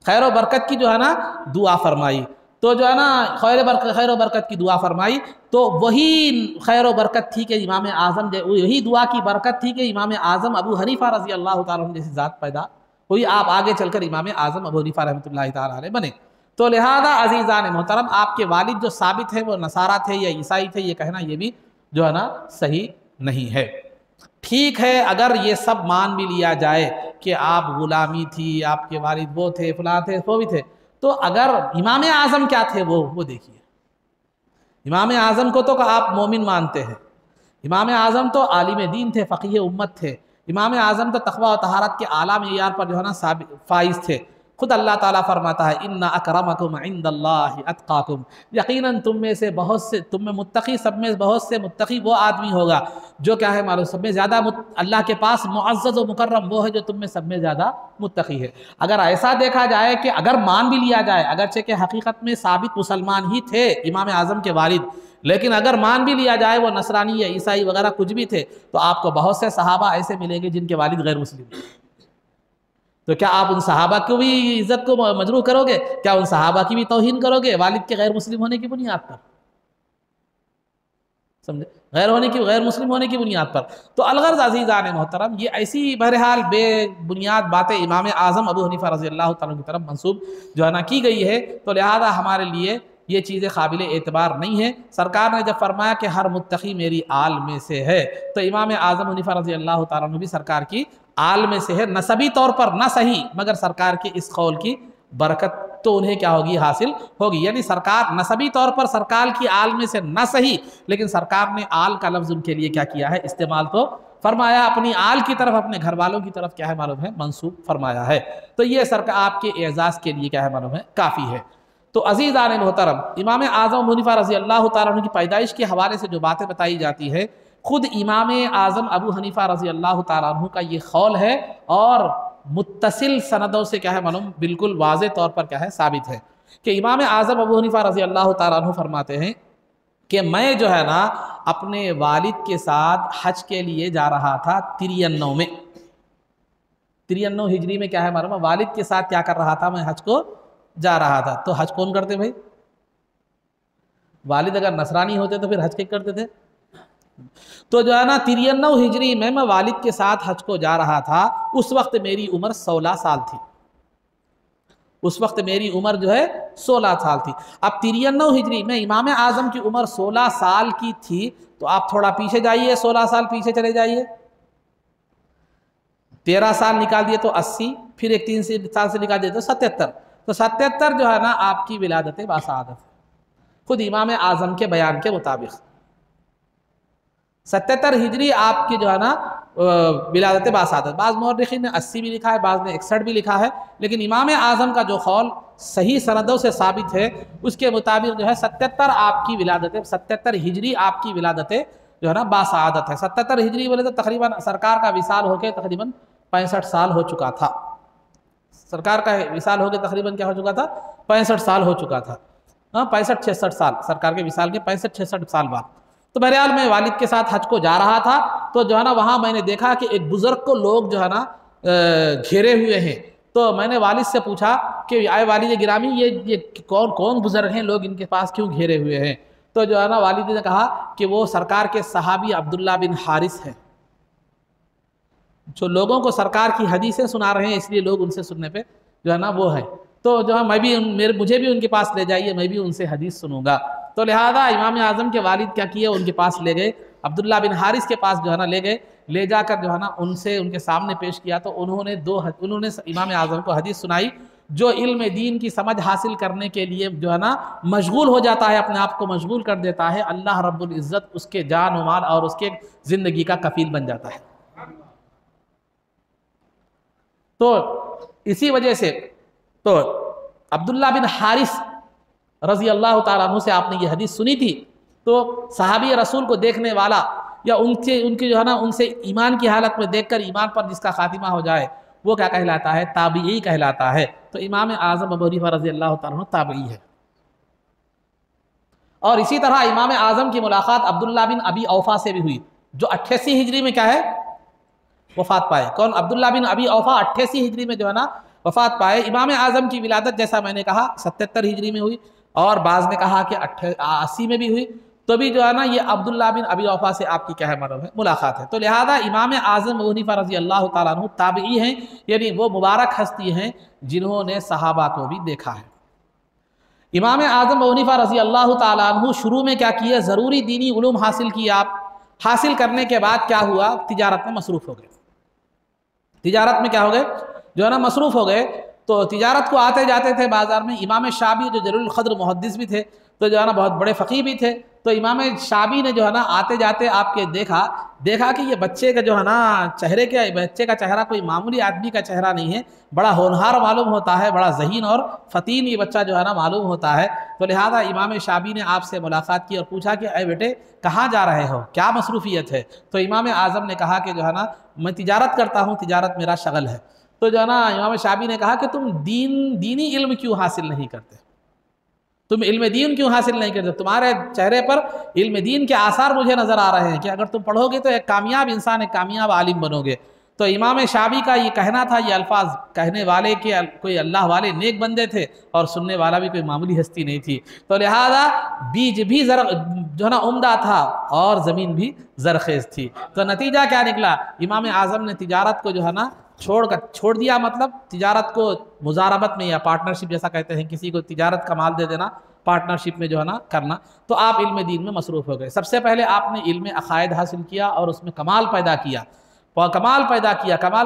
खैर बरकत की जो है ना दुआ फरमाई। तो जो है ना खैर बरकत की दुआ फरमाई, तो वही खैर बरकत थी कि इमाम आज़म, वही दुआ की बरकत थी कि इमाम आज़म अबू हनीफ़ा रज़ी अल्लाह ताला अन्हु जैसी ज़ात पैदा हुई, आप आगे चलकर इमाम आज़म अबू हनीफ़ा रहमतुल्लाहि ताला अलैह बने। तो लिहाजा अज़ीज़ान मोहतरम, आपके वालिद जो साबित है वो नसारा थे या ईसाई थे, ये कहना ये भी जो है ना सही नहीं है। ठीक है, अगर ये सब मान भी लिया जाए कि आप ग़ुलामी थी, आपके वालिद वो थे, फलां थे, वो भी थे, तो अगर इमाम आज़म क्या थे वो देखिए। इमाम आज़म को तो आप मोमिन मानते हैं, इमाम आज़म तो आलिम दीन थे, फ़क़ीह उम्मत थे, इमाम आज़म तो तक़वा और तहारत के आला मेयार पर जो है ना फाइज थे। खुद अल्लाह ताला फरमाता है, इन्ना अकरमकुम इंदल्लाहि अत्क़ाकुम, यकीनन तुम में से बहुत से, तुम में मुत्तक़ी, सब में बहुत से मुत्तक़ी वो आदमी होगा जो क्या है मालूम, सब में ज़्यादा अल्लाह के पास मुअज़्ज़ज़ व मुकर्रम वो है जो तुम में सब में ज़्यादा मुत्तक़ी है। अगर ऐसा देखा जाए कि अगर मान भी लिया जाए, अगरचे कि हकीकत में साबित मुसलमान ही थे इमाम आज़म के वालिद, लेकिन अगर मान भी लिया जाए वो नसरानी या ईसाई वगैरह कुछ भी थे, तो आपको बहुत से सहाबा ऐसे मिलेंगे जिनके वालिद गैर मुस्लिम। तो क्या आप उन सहाबा को भी इज्जत को मजरूह करोगे? क्या उन सहाबा की भी तौहीन करोगे वालिद के गैर मुस्लिम होने की बुनियाद पर? समझे, गैर मुस्लिम होने की बुनियाद पर। तो अलगर्ज अज़ीज़ान मोहतरम, ये ऐसी बहरहाल बेबुनियाद बातें इमाम आज़म अबू हनीफ़ा रज़ी अल्लाह ताला की तरफ मंसूब जो है ना की गई है, तो लिहाजा हमारे लिए ये चीज़ें काबिल एतबार नहीं है। सरकार ने जब फरमाया कि हर मुत्तक़ी मेरी आल में से है, तो इमाम आज़म हनीफ़ा रज़ी अल्लाह ताला भी सरकार की आल में से है, नसबी तौर पर ना सही, मगर सरकार के इस कौल की बरकत तो उन्हें क्या होगी, हासिल होगी। यानी सरकार नसबी तौर पर सरकार की आल में से ना सही, लेकिन सरकार ने आल का लफ्ज़ उनके लिए क्या किया है, इस्तेमाल तो फरमाया, अपनी आल की तरफ, अपने घर वालों की तरफ क्या है मालूम है, मंसूब फरमाया है। तो ये सरकार आपके एजाज़ के लिए क्या है मालूम है, काफ़ी है। तो अज़ीज़ान मोहतरम, इमाम आज़म अबू हनीफ़ा रज़ी अल्लाह ताला अन्हु की पैदाइश के हवाले से जो बातें बताई जाती है, खुद इमाम आज़म अबू हनीफ़ा रज़ी अल्लाह ताला अन्हु का ये ख़ौल है, और मुत्तसिल सनदों से क्या है मालूम, बिल्कुल वाज़े तौर पर क्या है साबित है कि इमाम आज़म अबू हनीफ़ा रज़ी अल्लाह ताला अन्हु फरमाते हैं कि मैं जो है ना अपने वालिद के साथ हज के लिए जा रहा था 93 में, 93 हिजरी में क्या है मालूम, वालिद के साथ क्या कर रहा था, मैं हज को जा रहा था। तो हज कौन करते भाई? वालिद अगर नसरानी होते तो फिर हज क्या करते थे? तो जो है ना 93 हिजरी में मैं वालिद के साथ हज को जा रहा था। उस वक्त मेरी उम्र 16 साल थी, उस वक्त मेरी उम्र जो है 16 साल थी। अब 93 हिजरी में इमाम आज़म की उम्र 16 साल की थी, तो आप थोड़ा पीछे जाइए, 16 साल पीछे चले जाइए, 13 साल निकाल दिए तो 80, फिर एक 3 साल से निकाल दिए तो 77। तो 77 जो है ना आपकी विलादत बासादत, खुद इमाम आज़म के बयान के मुताबिक 77 हिजरी आपकी जो है ना विलादत बासादत। बाज़ मुअर्रिखीन ने 80 भी लिखा है, बाज़ ने 61 भी लिखा है, लेकिन इमाम आज़म का जो कौल सही सनदों से साबित है उसके मुताबिक जो है 77 आपकी विलादत, 77 हिजरी आपकी विलादत जो है ना बासादत है। 77 हिजरी बोले तो तकरीबन सरकार का विसाल होकर तकरीबन 65 साल हो चुका था। सरकार का विसाल होकर तकरीबन क्या हो चुका था, 65 साल हो चुका था। 65-66 साल, सरकार के विसाल के 65-66 साल बाद। तो बहरहाल मैं वालिद के साथ हज को जा रहा था, तो जो है ना वहाँ मैंने देखा कि एक बुज़ुर्ग को लोग जो है ना घेरे हुए हैं। तो मैंने वालिद से पूछा कि आए वालिद गिरामी, ये कौन कौन बुज़ुर्ग हैं, लोग इनके पास क्यों घेरे हुए हैं? तो जो है ना वालिद ने कहा कि वो सरकार के सहाबी अब्दुल्ला बिन हारिस हैं, जो लोगों को सरकार की हदीसें सुना रहे हैं, इसलिए लोग उनसे सुनने पे जो है ना वो है। तो जो है मैं भी मुझे भी उनके पास ले जाइए, मैं भी उनसे हदीस सुनूंगा। तो लिहाजा इमाम आज़म के वालिद क्या किए, उनके पास ले गए, अब्दुल्ला बिन हारिस के पास जो है ना ले गए, ले जाकर जो है ना उनसे उनके सामने पेश किया। तो उन्होंने इमाम आज़म को हदीस सुनाई। जो इल्म दीन की समझ हासिल करने के लिए जो है ना मशगूल हो जाता है, अपने आप को मशगूल कर देता है, अल्लाह रब्बुल इज़्ज़त उसके जान व माल और उसके ज़िंदगी का कफील बन जाता है। तो इसी वजह से तो अब्दुल्ला बिन हारिस रज़ी अल्लाह ताला अन्हु से आपने ये हदीस सुनी थी। तो सहाबी रसूल को देखने वाला या उनकी जो है ना उनसे ईमान की हालत में देखकर ईमान पर जिसका खातिमा हो जाए वो क्या कहलाता है, ताबीई कहलाता है। तो इमाम आज़म अबू हनीफा रज़ी अल्लाह ताला अन्हु ताबीई है। और इसी तरह इमाम आज़म की मुलाकात अब्दुल्ला बिन अबी औफा से भी हुई, जो 88 हिजरी में क्या है वफ़ात पाए। कौन? अब्दुल्ला बिन अबी औफा 88 हिजरी में जो है ना वफ़ात पाए। इमाम आज़म की विलादत जैसा मैंने कहा 77 हिजरी में हुई, और बाज़ ने कहा कि 80 में भी हुई। तो भी जो है ना ये अब्दुल्ला बिन अबी औफा से आपकी क्या है मरहम है, मुलाकात है। तो लिहाजा इमाम आज़म अबू हनीफा रज़ी अल्लाह ताला अन्हु ताबई हैं, यानी वो मुबारक हस्ती हैं जिन्होंने सहाबा को भी देखा है। इमाम आज़म अबू हनीफा रज़ी अल्लाह ताला अन्हु शुरू में क्या किए, ज़रूरी दीनी उलूम हासिल किए। आप हासिल करने के बाद क्या हुआ, तिजारत में मसरूफ़ हो गए। तिजारत में क्या हो गए, जो है ना मसरूफ़ हो गए। तो तिजारत को आते जाते थे बाज़ार में। इमाम शाबी जो जलील क़द्र मुहद्दिस भी थे, तो जो है ना बहुत बड़े फ़क़ीह भी थे। तो इमाम शाबी ने जो है ना आते जाते आपके देखा कि ये बच्चे का जो है ना चेहरे के बच्चे का चेहरा कोई मामूली आदमी का चेहरा नहीं है, बड़ा होनहार मालूम होता है, बड़ा ज़हीन और फ़तीन ये बच्चा जो है ना मालूम होता है। तो लिहाजा इमाम शाबी ने आपसे मुलाकात की और पूछा कि अरे बेटे कहाँ जा रहे हो, क्या मसरूफ़ियत है? तो इमाम आज़म ने कहा कि जो है ना मैं तिजारत करता हूँ, तिजारत मेरा शगल है। तो जो है ना इमाम शाबी ने कहा कि तुम दीनी इल्म क्यों हासिल नहीं करते, तुम इल्म दीन क्यों हासिल नहीं करते? तुम्हारे चेहरे पर इल्म दीन के आसार मुझे नज़र आ रहे हैं कि अगर तुम पढ़ोगे तो एक कामयाब इंसान, एक कामयाब आलिम बनोगे। तो इमाम शाबी का ये कहना था, ये अल्फाज कहने वाले के कोई अल्लाह वाले नेक बंदे थे और सुनने वाला भी कोई मामूली हस्ती नहीं थी। तो लिहाजा बीज भी जो है ना उम्दा था और ज़मीन भी ज़रखेज़ थी। तो नतीजा क्या निकला, इमाम आज़म ने तिजारत को जो है ना छोड़ दिया। मतलब तिजारत को मुजारबत में या पार्टनरशिप जैसा कहते हैं, किसी को तिजारत का माल दे देना, पार्टनरशिप में जो है ना करना। तो आप इल्म दीन में मसरूफ़ हो गए। सबसे पहले आपने इल्म अक़ायद हासिल किया और उसमें कमाल पैदा किया। कमाल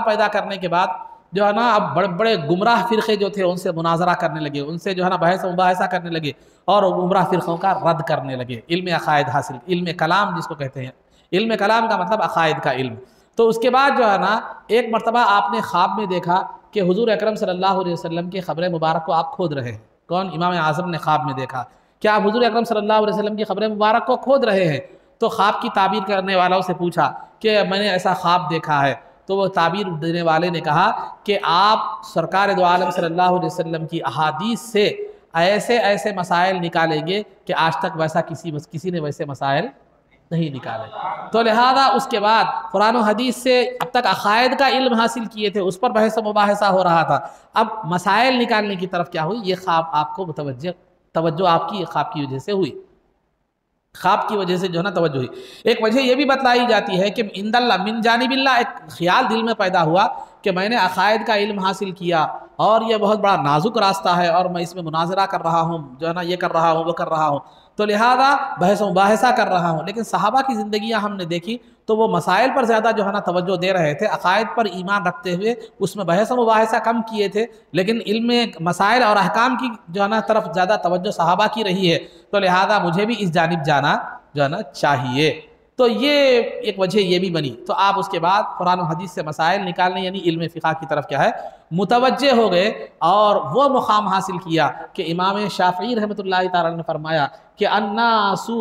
पैदा करने के बाद जो है ना अब बड़े बड़े गुमराह फ़िरक़े जो थे उनसे मुनाजरा करने लगे, उनसे जो है ना बहस मुबाहिसा करने लगे और गुमराह फ़िरक़ों का रद्द करने लगे। इल्म अक़ायद हासिल, इल्म कलाम जिसको कहते हैं, इल्म कलाम का मतलब अक़ायद का इल्म। तो उसके बाद जो है ना एक मरतबा आपने ख्वाब में देखा कि हुज़ूर अकरम सल्लल्लाहु अलैहि वसल्लम की ख़ब्र मुबारक को आप खोद रहे हैं। कौन? इमाम आज़म ने ख्वाब में देखा कि आप हुज़ूर अकरम सल्लल्लाहु अलैहि वसल्लम की ख़ब्र मुबारक को खोद रहे हैं। तो ख्वाब की ताबीर करने वालों से पूछा कि मैंने ऐसा ख्वाब देखा है। तो वो ताबीर देने वाले ने कहा कि आप सरकार दो आलम सल्लल्लाहु अलैहि वसल्लम की अहादीस से ऐसे ऐसे मसाइल निकालेंगे कि आज तक वैसा किसी ने वैसे मसाइल नहीं निकाले। तो लिहाजा उसके बाद कुरान और हदीस से अब तक अक़ायद का इल्म हासिल किए थे, उस पर बहस मुबाहिसा हो रहा था। अब मसाइल निकालने की तरफ क्या हुई, ये ख्वाब आपको तवज्जो आपकी ख्वाब की वजह से हुई, ख्वाब की वजह से जो है ना तवज्जो हुई। एक वजह यह भी बतलाई जाती है कि इंदल्ला मिन जानिबिल्लाह, एक ख्याल दिल में पैदा हुआ कि मैंने अक़ायद का इल्म हासिल किया और यह बहुत बड़ा नाजुक रास्ता है और मैं इसमें मुनाजरा कर रहा हूँ, जो है ना ये कर रहा हूँ वो कर रहा हूँ, तो लिहाजा बहस मुबाहिसा कर रहा हूँ। लेकिन सहाबा की ज़िंदगियाँ हमने देखी तो वो मसाइल पर ज़्यादा जो है ना तवज्जो दे रहे थे, अक़ायद पर ईमान रखते हुए उसमें बहस मुबाहिसा कम किए थे, लेकिन इल्म मसाइल और अहकाम की जो है ना तरफ ज़्यादा तवज्जो सहाबा की रही है। तो लिहाजा मुझे भी इस जानिब जाना जो है ना चाहिए। तो ये एक वजह ये भी बनी। तो आप उसके बाद कुरान और हदीस से मसाइल निकालने यानी इल्म फ़िक़ह की तरफ क्या है मुतवज्जे हो गए और वो मुक़ाम हासिल किया कि इमाम शाफ़िई रहमतुल्लाहि तआला ने फरमाया कि अन्नासु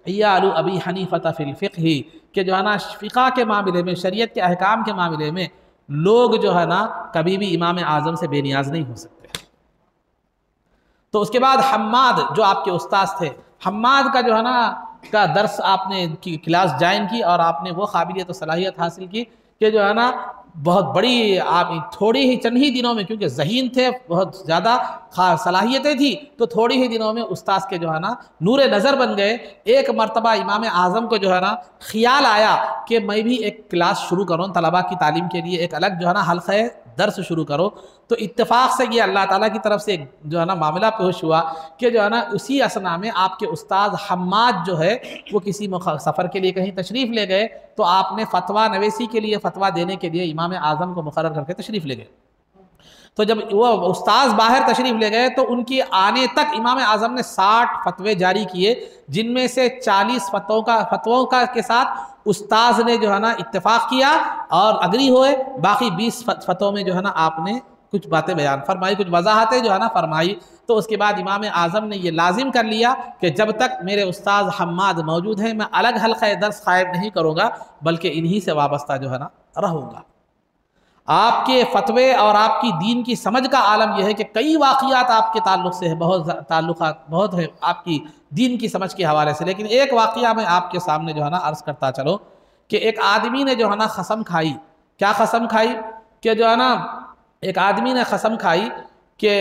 इयालु अबी हनीफ़ा फ़िल फ़िक़्हि, कि जो है ना फ़िक़ह के मामले में, शरीयत के अहकाम के मामले में लोग जो है ना कभी भी इमाम आज़म से बेनियाज नहीं हो सकते। तो उसके बाद हम्माद जो आपके उस्ताद थे, हम्माद का जो है ना का दर्स आपने की क्लास ज्वाइन की और आपने वो काबिलियत और सलाहियत हासिल की कि जो है ना बहुत बड़ी आप थोड़ी ही चंद ही दिनों में, क्योंकि ज़हीन थे, बहुत ज़्यादा सलाहियतें थी, तो थोड़ी ही दिनों में उस्ताद के जो है ना नूर नज़र बन गए। एक मरतबा इमाम आज़म को जो है ना ख्याल आया कि मैं भी एक क्लास शुरू करूँ तलबा की तालीम के लिए, एक अलग जो है ना हल्क़े दर्स शुरू करो। तो इत्तेफाक से ये अल्लाह ताला की तरफ से जो है ना मामला पेश हुआ कि जो है ना उसी असना में आपके उस्ताद हम्माद जो है वो किसी सफ़र के लिए कहीं तशरीफ़ ले गए, तो आपने फ़तवा नवेसी के लिए, फ़तवा देने के लिए इमाम आज़म को मुकर्रर करके तशरीफ़ ले गए। तो जब वो उस्ताद बाहर तशरीफ़ ले गए तो उनकी आने तक इमाम आज़म ने 60 फतवे जारी किए, जिनमें से 40 फतवों का के साथ उस्ताद ने जो है ना इत्तेफाक किया और अग्री हुए। बाकी 20 फतवों में जो है ना आपने कुछ बातें बयान फरमाई, कुछ वजाहतें जो है ना फरमाई। तो उसके बाद इमाम आज़म ने ये लाजिम कर लिया कि जब तक मेरे उस्ताद हम्माद मौजूद हैं मैं अलग हल्क़ा दर्स कायम नहीं करूँगा, बल्कि इन्हीं से वाबस्ता जो है ना रहूँगा। आपके फतवे और आपकी दीन की समझ का आलम यह है कि कई वाक़ियात आपके ताल्लुक़ से है, बहुत ताल्लुक़ात बहुत है आपकी दीन की समझ के हवाले से। लेकिन एक वाक़िया मैं आपके सामने जो है ना अर्ज़ करता चलो कि एक आदमी ने जो है ना कसम खाई। क्या कसम खाई? कि जो है ना एक आदमी ने कसम खाई कि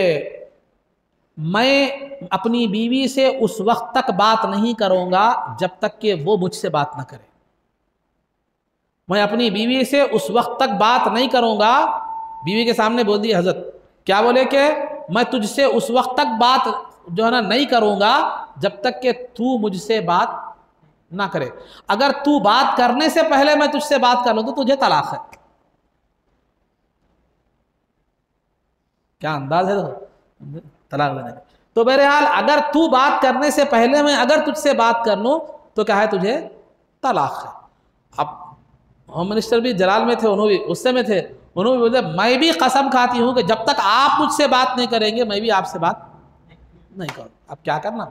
मैं अपनी बीवी से उस वक्त तक बात नहीं करूँगा जब तक कि वो मुझसे बात ना करे। मैं अपनी बीवी से उस वक्त तक बात नहीं करूँगा। बीवी के सामने बोल दिया हज़रत, क्या बोले कि मैं तुझसे उस वक्त तक बात जो है ना नहीं करूँगा जब तक कि तू मुझसे बात ना करे। अगर तू बात करने से पहले मैं तुझसे बात कर लूँ तो तुझे तलाक है। क्या अंदाज है तलाक देने का? तो बहरहाल अगर तू बात करने से पहले मैं अगर तुझसे बात कर लूँ तो क्या है, तुझे तलाक है। अब होम मिनिस्टर भी जलाल में थे, उन्होंने भी गुस्से में थे, उन्होंने बोले मैं भी कसम खाती हूँ कि जब तक आप मुझसे बात नहीं करेंगे मैं भी आपसे बात नहीं करूँ। अब क्या करना,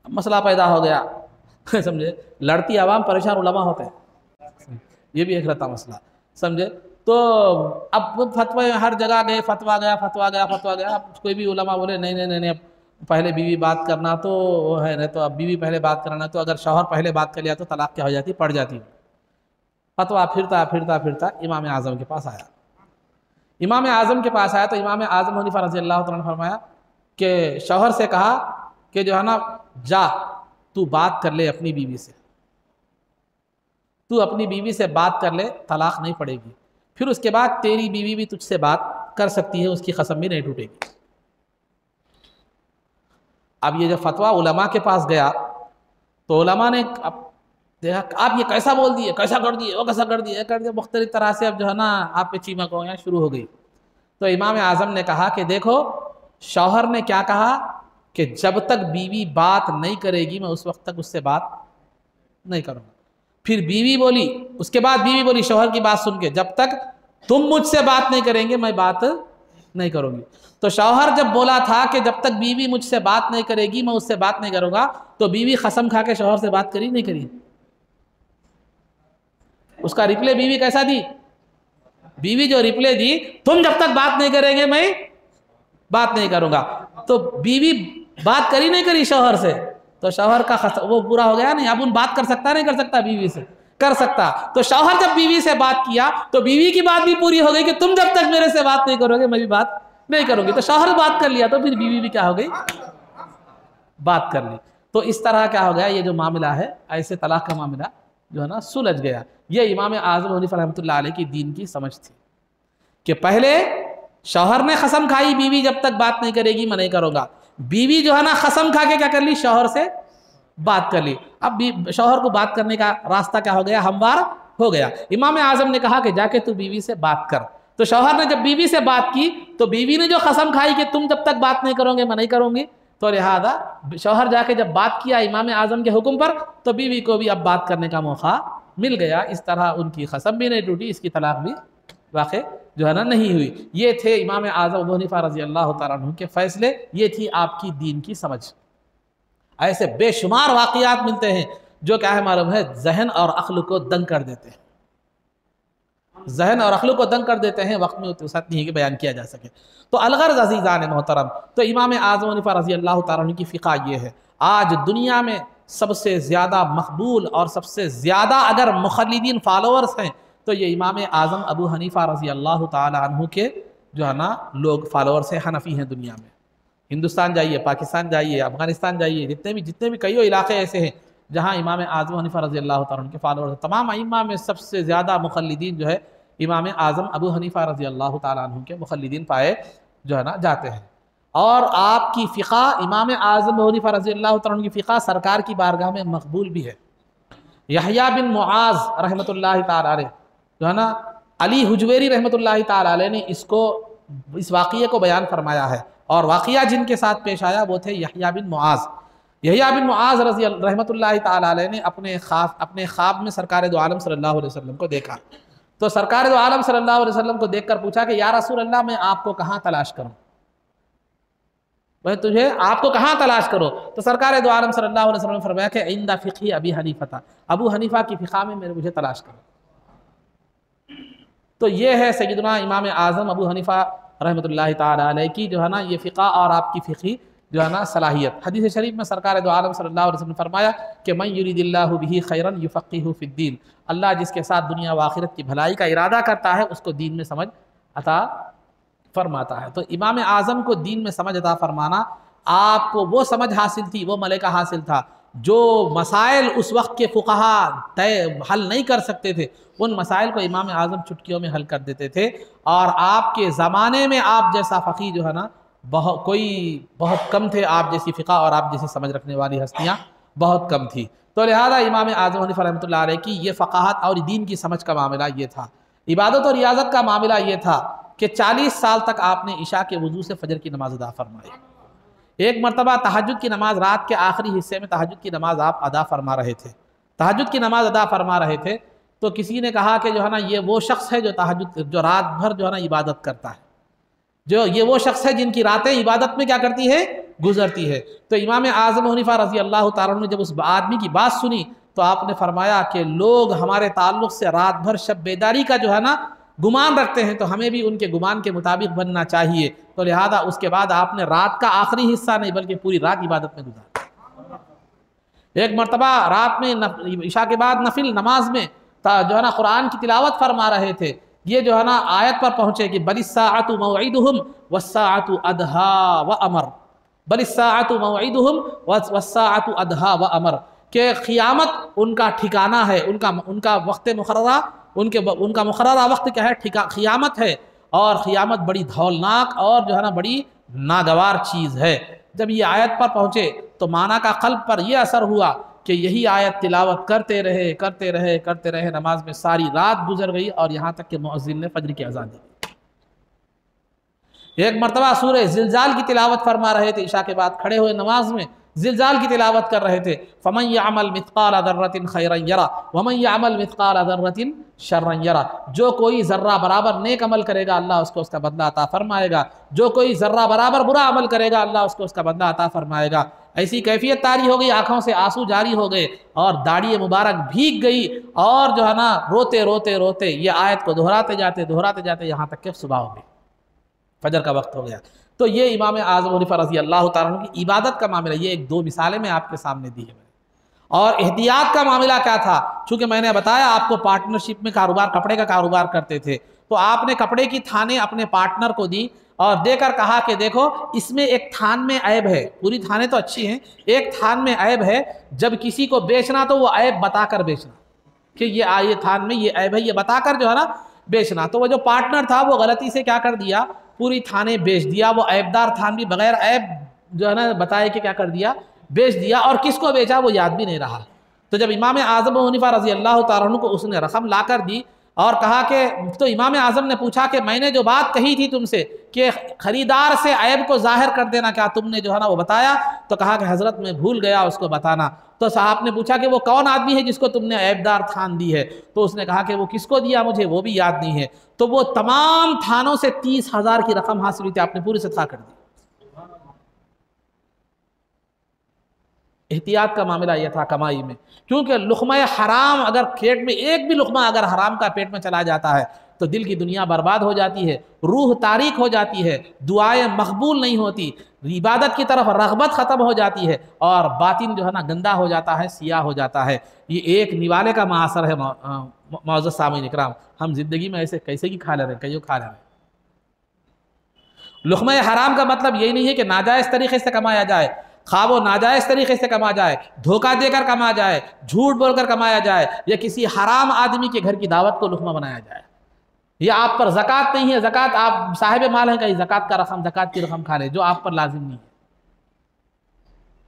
अब मसला पैदा हो गया समझे। लड़ती आवाम परेशान उलमा होते हैं, ये भी एक रहता मसला, समझे। तो अब फतवा हर जगह गए, फतवा गया फतवा गया फतवा गया। अब कोई भी उलमा बोले नहीं नहीं नहीं नहीं, अब पहले बीवी बात करना तो वो है ना, तो अब बीवी पहले बात करना, तो अगर शौहर पहले बात कर लिया तो तलाक क्या हो जाती, पड़ जाती। फतवा फिरता फिरता फिरता इमाम आज़म के पास आया। इमाम आज़म के पास आया तो इमाम आज़म हनीफा रज़ी अल्लाह तआला ने फरमाया कि शौहर से कहा कि जो है ना जा तू बात कर ले अपनी बीवी से, तू अपनी बीवी से बात कर ले, तलाक नहीं पड़ेगी। फिर उसके बाद तेरी बीवी भी तुझसे बात कर सकती है, उसकी कसम भी नहीं टूटेगी। अब ये जब फतवा उलमा के पास गया तो उलमा ने अब देखा आप ये कैसा बोल दिए, कैसा कर दिए, वो कैसा कर दिए मुख्तलिफ तरह से अब जो है ना आप पे चीमक हो गया, शुरू हो गई। तो इमाम आज़म ने कहा कि देखो शौहर ने क्या कहा कि जब तक बीवी बात नहीं करेगी मैं उस वक्त तक उससे बात नहीं करूँगा। फिर बीवी बोली, उसके बाद बीवी बोली शौहर की बात सुन के, जब तक तुम मुझसे बात नहीं करेंगे मैं बात नहीं करूँगी। तो शौहर जब बोला था कि जब तक बीवी मुझसे बात नहीं करेगी मैं उससे बात नहीं करूँगा, तो बीवी कसम खा के शौहर से बात करी नहीं करी? उसका रिप्ले बीवी कैसा दी? बीवी जो रिप्ले दी, तुम जब तक बात नहीं करेंगे मैं बात नहीं करूँगा। तो बीवी बात करी नहीं करी शौहर से, तो शौहर का वो पूरा हो गया नहीं। अब उन बात कर सकता नहीं कर सकता, बीवी से कर सकता। तो शौहर जब बीवी से बात किया तो बीवी की बात भी पूरी हो गई कि तुम जब तक मेरे से बात नहीं करोगे मैं भी बात नहीं करूँगी। तो शौहर बात कर लिया तो फिर बीवी भी क्या हो गई, बात कर ली। तो इस तरह क्या हो गया, ये जो मामला है ऐसे तलाक का मामला जो है ना सुलझ गया। ये इमाम आज़म हनीफा रहमतुल्लाह अलैह की दीन की समझ थी कि पहले शौहर ने कसम खाई बीवी जब तक बात नहीं करेगी मैं नहीं करूँगा। बीवी जो है ना कसम खा के क्या कर ली, शौहर से बात कर ली। अब शौहर को बात करने का रास्ता क्या हो गया, हमवार हो गया। इमाम आज़म ने कहा कि जाके तू बीवी से बात कर। तो शौहर ने जब बीवी से बात की तो बीवी ने जो कसम खाई कि तुम जब तक बात नहीं करोगे मैं नहीं करूँगी, तो लिहाजा शौहर जाके जब बात किया इमाम आज़म के हुक्म पर तो बीवी को भी अब बात करने का मौका मिल गया। इस तरह उनकी कसम भी नहीं टूटी, इसकी तलाक भी वाक़ई जो है ना नहीं हुई। ये थे इमाम आज़म अबू हनीफा रज़ी अल्लाह तआला अन्हु के फ़ैसले, ये थी आपकी दीन की समझ। ऐसे बेशुमार वाक़ियात मिलते हैं जो क्या है मालूम है, जहन और अक्ल को दंग कर देते हैं, जहन और अक्ल को दंग कर देते हैं। वक्त में वसअत नहीं है कि बयान किया जा सके। तो अलगर्ज़ अज़ीज़ान मोहतरम, तो इमाम आज़म हनीफा रज़ी अल्लाह तआला अन्हु की फ़िक़ा ये है, आज दुनिया में सबसे ज़्यादा मकबूल और सबसे ज़्यादा अगर मुख़ल्लिदीन फॉलोअर्स हैं तो ये इमाम आज़म अबू हनीफ़ा रज़ी अल्लाह ताला अन्हु के जो है ना लोग फॉलोअर्स हैं, हनफ़ी हैं दुनिया में। हिंदुस्तान जाइए, पाकिस्तान जाइए, अफ़गानिस्तान जाइए, जितने भी कई इलाके ऐसे हैं जहाँ इमाम आज़म हनीफ़ा रज़ी अल्लाह ताला अन्हु के फॉलोअर्स, तमाम अइम्मा में सबसे ज़्यादा मुक़ल्लिदीन जो है इमाम आज़म अबू हनीफ़ा रज़ी अल्लाह ताला अन्हु के मुक़ल्लिदीन पाए जो है ना जाते हैं। और आपकी फ़िक़ा इमाम आज़म अबू हनीफ़ा रज़ी अल्लाह ताला अन्हु की फ़िक़ा सरकार की बारगाह में मकबूल भी है। यहया बिन मुआज़ रहमतुल्लाहि ताला अलैह जो है ना, अली हुजवेरी रहमतुल्लाहि ताला अलैह ने इस वाक़िये को बयान फरमाया है। और वाक़िया जिनके साथ पेश आया वो थे यहया बिन मुआज़। यहया बिन मुआज़ रज़ी रहमतुल्लाहि ताला अलैह ने अपने ख्वाब में सरकार दो आलम सल्लल्लाहु अलैहि वसल्लम को देखा। तो सरकार दो आलम सल्लल्लाहु अलैहि वसल्लम को देखकर पूछा कि या रसूल अल्लाह, मैं आपको कहाँ तलाश करूँ, मैं आपको कहाँ तलाश करो। तो सरकार दो आलम सल्लल्लाहु अलैहि वसल्लम ने फरमाया कि इंदा फ़िक़ही अबी हनीफ़ा, अबू हनीफ़ा की फ़िक़ा में मुझे तलाश करो। तो ये है सैयदना इमाम आज़म अबू हनीफ़ा रहमतुल्लाहि ताला अलैह की जो है ना ये फ़िक़ा और आपकी फ़िक़ही जो है ना सलाहियत। हदीस शरीफ में सरकार दो आलम सल्लल्लाहु अलैहि वसल्लम ने फरमाया कि मन युरिदिल्लाहु बिही खैरन युफ़क़्क़िहु फ़िद्दीन, अल्लाह जिसके साथ दुनिया व आखिरत की भलाई का इरादा करता है उसको दीन में समझ अता फरमाता है। तो इमाम आज़म को दीन में समझ अता फरमाना, आपको वो समझ हासिल थी, वो मलेका हासिल था जो मसाइल उस वक्त के फ़ुक़हा तय हल नहीं कर सकते थे, उन मसाइल को इमाम आज़म चुटकियों में हल कर देते थे। और आपके ज़माने में आप जैसा फ़क़ीह जो है ना बहुत कम थे, आप जैसी फ़िक़ा और आप जैसी समझ रखने वाली हस्तियाँ बहुत कम थी। तो लिहाजा इमाम आज़म हनीफ़ा रहमतुल्लाह अलैह की ये फ़क़ाहत और दीन की समझ का मामला ये था। इबादत और रियाज़त का मामला ये था कि 40 साल तक आपने इशा के वज़ू से फ़जर की नमाज़ अदा फरमाई। एक मरतबा तहज्जुद की नमाज, रात के आखिरी हिस्से में तहज्जुद की नमाज आप अदा फरमा रहे थे, तहज्जुद की नमाज अदा फरमा रहे थे। तो किसी ने कहा कि जो है ना ये वो शख्स है जो रात भर जो है ना इबादत करता है, ये वो शख्स है जिनकी रातें इबादत में क्या करती है, गुजरती है। तो इमाम आज़म हनीफ़ा रज़ी अल्लाह ताला अन्हु ने जब उस आदमी की बात सुनी तो आपने फरमाया कि लोग हमारे ताल्लुक़ से रात भर शब बेदारी का जो है ना गुमान रखते हैं, तो हमें भी उनके गुमान के मुताबिक बनना चाहिए। तो लिहाजा उसके बाद आपने रात का आखिरी हिस्सा नहीं बल्कि पूरी रात इबादत में गुजारा। एक मरतबा रात में इशा के बाद नफिल नमाज में जो है ना कुरान की तिलावत फरमा रहे थे, ये जो है ना आयत पर पहुँचे कि बलिस्साअतु मौइदुहुम वस्साअतु अदहा व अमर, बलिस्साअतु मौइदुहुम वस्साअतु अदहा व अमर, के क़ियामत उनका ठिकाना है, उनका वक्त मुक़र्ररा, उनका मुक़र्ररा वक्त क्या है, क़ियामत है। और क़ियामत बड़ी धौलनाक और जो है ना बड़ी नागवार चीज़ है। जब ये आयत पर पहुँचे तो माना का क़ल्ब पर यह असर हुआ कि यही आयत तिलावत करते रहे, नमाज में सारी रात गुजर गई और यहाँ तक कि मुअज़्ज़िन ने फ़ज्र की अज़ान दी। एक मरतबा सूरह ज़िलज़ाल की तिलावत फरमा रहे थे, इशा के बाद खड़े हुए नमाज में ज़िलज़ाल की तिलावत कर रहे थे। फ़मन यअमल मिस्क़ाल ज़र्रतिन खैरन यरा वमन यअमल मिस्क़ाल ज़र्रतिन शर्रन यरा, जो कोई ज़र्रा बराबर नेक अमल करेगा अल्लाह उसको उसका बदला अता फरमाएगा, जो कोई ज़र्रा बराबर बुरा अमल करेगा अल्लाह उसको उसका बदला अता फरमाएगा। ऐसी कैफियत तारी हो गई, आँखों से आंसू जारी हो गए और दाढ़ी मुबारक भीग गई और जो है ना रोते ये आयत को दोहराते जाते यहाँ तक कि सुबह हो गई, फजर का वक्त हो गया। तो ये इमाम आज़म हनीफ़ा रज़ी अल्लाह ताला अन्हु की इबादत का मामला, ये एक दो मिसालें मैं आपके सामने दी है। और एहतियात का मामला क्या था, चूँकि मैंने बताया आपको पार्टनरशिप में कारोबार, कपड़े का कारोबार करते थे, तो आपने कपड़े की थाने अपने पार्टनर को दी और देकर कहा कि देखो इसमें एक थान में ऐब है, पूरी थाने तो अच्छी हैं, एक थान में ऐब है, जब किसी को बेचना तो वो ऐब बताकर बेचना कि ये थान में ये ऐब है, ये बताकर जो है ना बेचना। तो वो जो पार्टनर था वो गलती से क्या कर दिया, पूरी थाने बेच दिया, वो ऐबदार थान भी बगैर ऐब जो है ना बताए कि क्या कर दिया, बेच दिया। और किसको बेचा वो याद भी नहीं रहा। तो जब इमाम आज़म हनीफ़ा रज़ी अल्लाह ताला अन्हु को उसने रकम ला कर दी और कहा कि, तो इमाम आज़म ने पूछा कि मैंने जो बात कही थी तुमसे कि ख़रीदार से ऐब को ज़ाहिर कर देना, क्या तुमने जो है ना वो बताया? तो कहा कि हज़रत मैं भूल गया उसको बताना। तो साहब ने पूछा कि वो कौन आदमी है जिसको तुमने ऐबदार थान दी है? तो उसने कहा कि वो किसको दिया मुझे वो भी याद नहीं है। तो वो तमाम थानों से 30,000 की रकम हासिल हुई थी, आपने पूरी सदका कर दी। एहतियात का मामला यह था कमाई में, क्योंकि लुक़मा हराम अगर पेट में, एक भी लुक़मा अगर हराम का पेट में चला जाता है तो दिल की दुनिया बर्बाद हो जाती है, रूह तारीक हो जाती है, दुआएं मकबूल नहीं होती, इबादत की तरफ रग़बत ख़त्म हो जाती है और बातिन जो है ना गंदा हो जाता है, सियाह हो जाता है। ये एक निवाले का मासर है। मौजूद सामीन इकराम, हम ज़िंदगी में ऐसे कैसे की खा ले रहे हैं, कईयों खा ले रहे हैं। लुक़्मा हराम का मतलब यही नहीं है कि नाजायज़ तरीक़े से कमाया जाए, खा वो नाजायज़ तरीक़े से कमा जाए, धोखा देकर कमा जाए, झूठ बोलकर कमाया जाए, या किसी हराम आदमी के घर की दावत को लुक़्मा बनाया जाए, या आप पर ज़कात नहीं है, ज़कात आप साहिब माल हैं, कहीं ज़कात का रकम, ज़कात की रकम खा ले जो आप पर लाजिम नहीं है,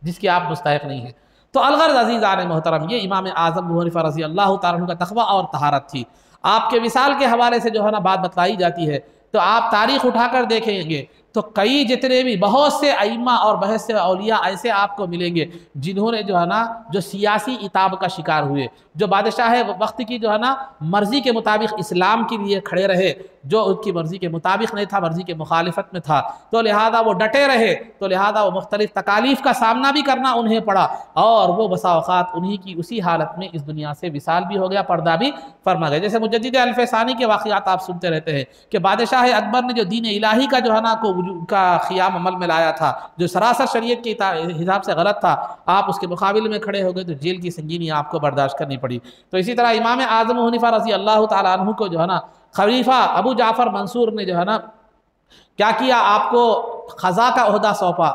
जिसकी आप मुस्तहिक़ नहीं है। तो अलगर्ज़ अज़ीज़ान मोहतरम, ये इमाम आज़म अबू हनीफ़ा रज़ी अल्लाह तआला अन्हु का तक़वा और तहारत थी। आपके विसाल के हवाले से जो है ना बात बतलाई जाती है, तो आप तारीख़ उठाकर देखेंगे तो कई जितने भी बहुत से अइम्मा और बहुत से औलिया ऐसे आपको मिलेंगे जिन्होंने जो है ना जो सियासी इताब का शिकार हुए, जो बादशाह वक्त की जो है ना मर्ज़ी के मुताबिक इस्लाम के लिए खड़े रहे, जो उनकी मर्ज़ी के मुताबिक नहीं था, मर्ज़ी के मुखालिफत में था, तो लिहाजा वो डटे रहे, तो लिहाजा वो मुख्तलिफ तकालीफ का सामना भी करना उन्हें पड़ा और वो बसा औक़ात उन्हीं की उसी हालत में इस दुनिया से विसाल भी हो गया, पर्दा भी फरमा गया। जैसे मुजद्दिद अल-फ़सानी के वाक़ियात आप सुनते रहते हैं कि बादशाह अकबर ने जो दीन इलाही का जो है ना का क़ियाम अमल में लाया था, जो सरासर शरीयत के हिसाब से गलत था, आप उसके मुकाबले में खड़े हो गए तो जेल की संगीनी आपको बर्दाश्त करनी पड़ी। तो इसी तरह इमाम आज़म अबू हनीफ़ा रज़ी अल्लाह तआला अन्हु को जो है ना खलीफा अबू जाफ़र मंसूर ने जो है ना क्या किया, आपको ख़ज़ा का ओहदा सौंपा,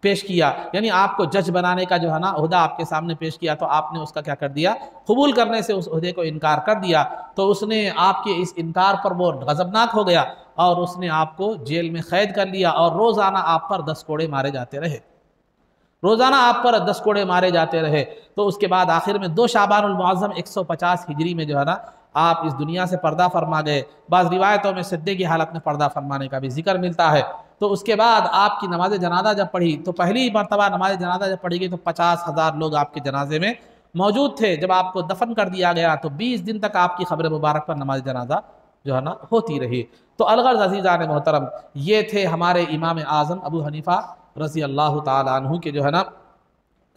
पेश किया, यानी आपको जज बनाने का जो है ना ओहदा आपके सामने पेश किया, तो आपने उसका क्या कर दिया, कबूल करने से उस ओहदे को इनकार कर दिया। तो उसने आपके इस इनकार पर वो गज़बनाक हो गया और उसने आपको जेल में क़ैद कर लिया और रोज़ाना आप पर 10 कोड़े मारे जाते रहे, रोज़ाना आप पर 10 कोड़े मारे जाते रहे। तो उसके बाद आखिर में 2 शाबानुल मुअज़्ज़म 150 हिजरी में जो है ना आप इस दुनिया से पर्दा फरमा गए। बाज़ रिवायतों में सिद्दे की हालत में पर्दा फरमाने का भी जिक्र मिलता है। तो उसके बाद आपकी नमाज जनाजा जब पढ़ी, तो पहली मरतबा नमाज जनाजा जब पढ़ी गई तो 50,000 लोग आपके जनाजे में मौजूद थे। जब आपको दफन कर दिया गया तो 20 दिन तक आपकी ख़ब्र मुबारक पर नमाज जनाजा जो है ना होती रही। तो अलगर्ज़ अज़ीज़ान मोहतरम, ये थे हमारे इमाम आज़म अबू हनीफ़ा रज़ी अल्लाह तआला अन्हु के जो है ना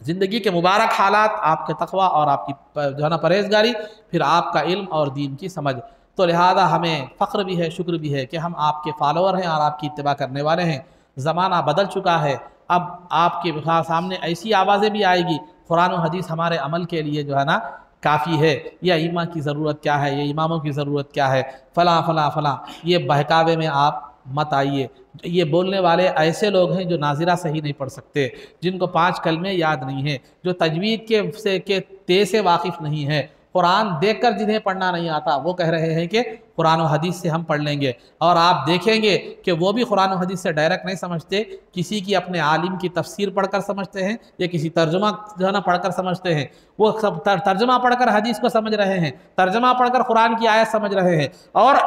ज़िंदगी के मुबारक हालात, आपके तक़वा और आपकी जो है ना परहेज़गारी, फिर आपका इल्म और दीन की समझ। तो लिहाजा हमें फ़ख्र भी है, शुक्र भी है कि हम आपके फ़ॉलोअर हैं और आपकी इत्तिबा करने वाले हैं। ज़माना बदल चुका है, अब आपके सामने ऐसी आवाज़ें भी आएगी, कुरान और हदीस हमारे अमल के लिए जो है ना काफ़ी है, या इमाम की ज़रूरत क्या है, ये इमामों की ज़रूरत क्या है, फ़लाँ फ़लाँ फ़लाँ, ये बहकावे में आप मत आइए। ये बोलने वाले ऐसे लोग हैं जो नाज़िरा सही नहीं पढ़ सकते, जिनको 5 कलमे याद नहीं है, जो तजवीद के ते से वाकिफ़ नहीं है, कुरान देखकर जिन्हें पढ़ना नहीं आता वो कह रहे हैं कि कुरान और हदीस से हम पढ़ लेंगे। और आप देखेंगे कि वो भी कुरान और हदीस से डायरेक्ट नहीं समझते, किसी की अपने आलिम की तफसीर पढ़कर समझते हैं या किसी तर्जुमा जो है ना पढ़कर समझते हैं। वो सब तर्जुमा पढ़कर हदीस को समझ रहे हैं, तर्जुमा पढ़कर कुरान की आयत समझ रहे हैं, और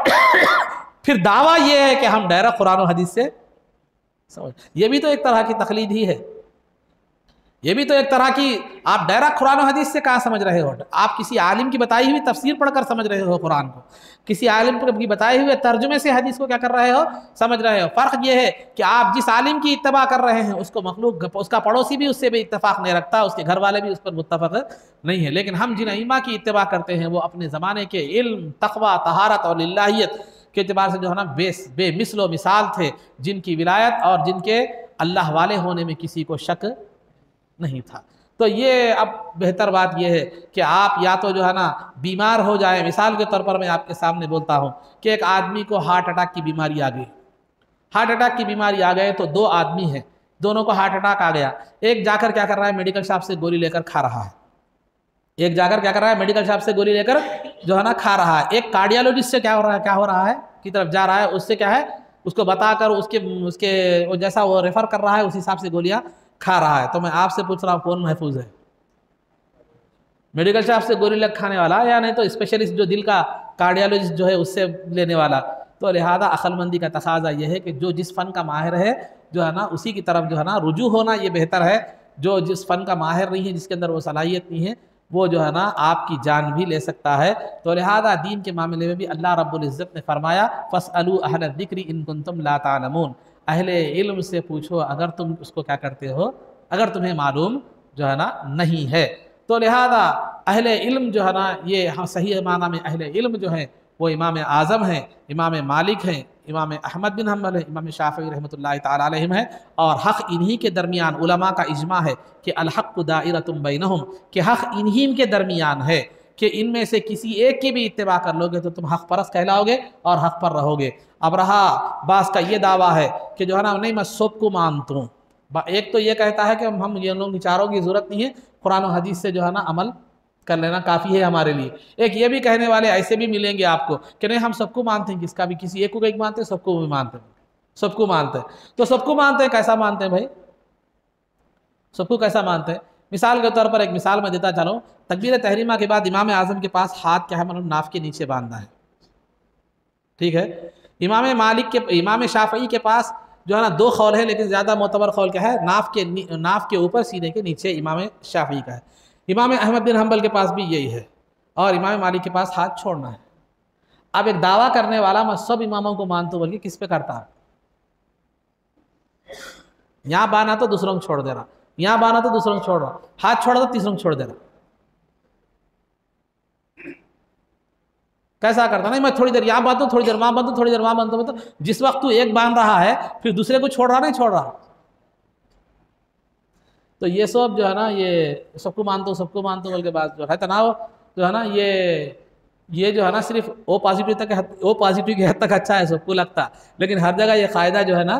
फिर दावा ये है कि हम डायरेक्ट कुरान और हदीस से समझ। ये भी तो एक तरह की तकलीद ही है, ये भी तो एक तरह की, आप डायरेक्ट कुरान और हदीस से कहाँ समझ रहे हो, आप किसी आलिम की बताई हुई तफसीर पढ़कर समझ रहे हो कुरान को, किसी आलिम की बताए हुए तर्जुमे से हदीस को क्या कर रहे हो, समझ रहे हो। फ़र्क ये है कि आप जिस आलिम की इत्तबा कर रहे हैं उसको मखलूक, उसका पड़ोसी भी उससे भी इत्तफाक नहीं रखता, उसके घर वाले भी उस पर मुत्तफक नहीं है। लेकिन हम जिन अइम्मा की इत्तबा करते हैं वो अपने ज़माने के इल्म, तक़वा, तहारत और लिल्लाहियत के अतबार से जो है ना बेमिसल मिसाल थे, जिनकी विलायत और जिनके अल्लाह वाले होने में किसी को शक नहीं था। तो ये अब बेहतर बात यह है कि आप या तो जो है ना बीमार हो जाए। मिसाल के तौर पर मैं आपके सामने बोलता हूँ कि एक आदमी को हार्ट अटैक की बीमारी आ गई, हार्ट अटैक की बीमारी आ गए, तो 2 आदमी हैं, दोनों को हार्ट अटैक आ गया। एक जाकर क्या कर रहा है, मेडिकल शॉप से गोली लेकर खा रहा है, एक जाकर क्या कर रहा है, मेडिकल शॉप से गोली लेकर जो है ना खा रहा है। एक कार्डियोलॉजिस्ट से क्या हो रहा है की तरफ जा रहा है, उससे क्या है, उसको बताकर उसके जैसा वो रेफर कर रहा है उस हिसाब से गोलियां खा रहा है। तो मैं आपसे पूछ रहा हूँ कौन महफूज है, मेडिकल शॉप से गोली लग खाने वाला या नहीं तो स्पेशलिस्ट जो दिल का कार्डियोलॉजिस्ट जो है उससे लेने वाला। तो लिहाजा अक्लमंदी का तकाजा यह है कि जो जिस फ़न का माहिर है जो है ना उसी की तरफ जो है ना रुजू होना ये बेहतर है। जो जिस फ़न का माहिर नहीं है, जिसके अंदर वो सलाहियत नहीं है, वो जो है ना आपकी जान भी ले सकता है। तो लिहाजा दीन के मामले में भी अल्लाह रब्बुल इज़्ज़त ने फरमाया फ़स्अलू अहल ज़िक्रि इन कुंतुम ला तालमून, अहले इल्म से पूछो अगर तुम उसको क्या करते हो, अगर तुम्हें मालूम जो है ना नहीं है। तो लिहाजा अहले इल्म जो है ना ये सही माना में अहले इल्म जो है वो इमाम आज़म हैं, इमाम मालिक हैं, इमाम अहमद बिन हम्बल है, इमाम शाफ़ी रहमतुल्लाहि तआला अलैहिम है। और हक़ इन्हीं के दरमियान उलमा का इजमा है कि अल-हक़्क़ु दाइरतुम बैनहुम, कि हक़ इन्हीं के दरमियान है, कि इनमें से किसी एक की भी इत्तिबा कर लोगे तो तुम हक़ परस्त कहलाओगे और हक़ पर रहोगे। अब रहा बास का ये दावा है कि जो है ना, नहीं मैं सबको मानता हूँ। एक तो ये कहता है कि हम ये लोग विचारों की ज़रूरत नहीं है, कुरान और हदीस से जो है ना अमल कर लेना काफ़ी है हमारे लिए। एक ये भी कहने वाले ऐसे भी मिलेंगे आपको कि नहीं हम सबको मानते हैं, किसका भी किसी एक को एक मानते हैं, सबको भी मानते हैं, सबको मानते हैं। तो सबको मानते हैं, कैसा मानते हैं भाई? सबको कैसा मानते हैं? मिसाल के तौर पर एक मिसाल मैं देता चलो, तकबीर तहरीमा के बाद इमाम आज़म के पास हाथ क्या है, मतलब नाफ के नीचे बांधना है, ठीक है। इमाम मालिक के, इमाम शाफ़ई के पास जो है ना दो कौल है, लेकिन ज़्यादा मोतबर कौल क्या है, नाफ के ऊपर सीने के नीचे इमाम शाफ़ई का है। इमाम अहमद बिन हम्बल के पास भी यही है, और इमाम मालिक के पास हाथ छोड़ना है। अब एक दावा करने वाला मैं सब इमामों को मानता हूँ, बल्कि किस पे करता है? यहाँ बाना तो दूसरों को छोड़ दे रहा, यहाँ बाना तो दूसरों को छोड़ रहा, हाथ छोड़ा तो तीसरों को छोड़ दे रहा। कैसा करता? नहीं मैं थोड़ी देर यहाँ बांधता हूँ, थोड़ी देर वहाँ बांधता हूँ, थोड़ी देर वहाँ बांधता हूँ। मतलब जिस वक्त तू एक बांध रहा है फिर दूसरे को छोड़ रहा नहीं छोड़ रहा। तो ये सब जो है ना, ये सबको मानता हूँ सबको मानता हूँ के बाद जो है तनाव जो है ना, ये जो है ना सिर्फ ओ पॉजिटिव की हद तक अच्छा है, सबको लगता, लेकिन हर जगह ये क़ायदा जो है ना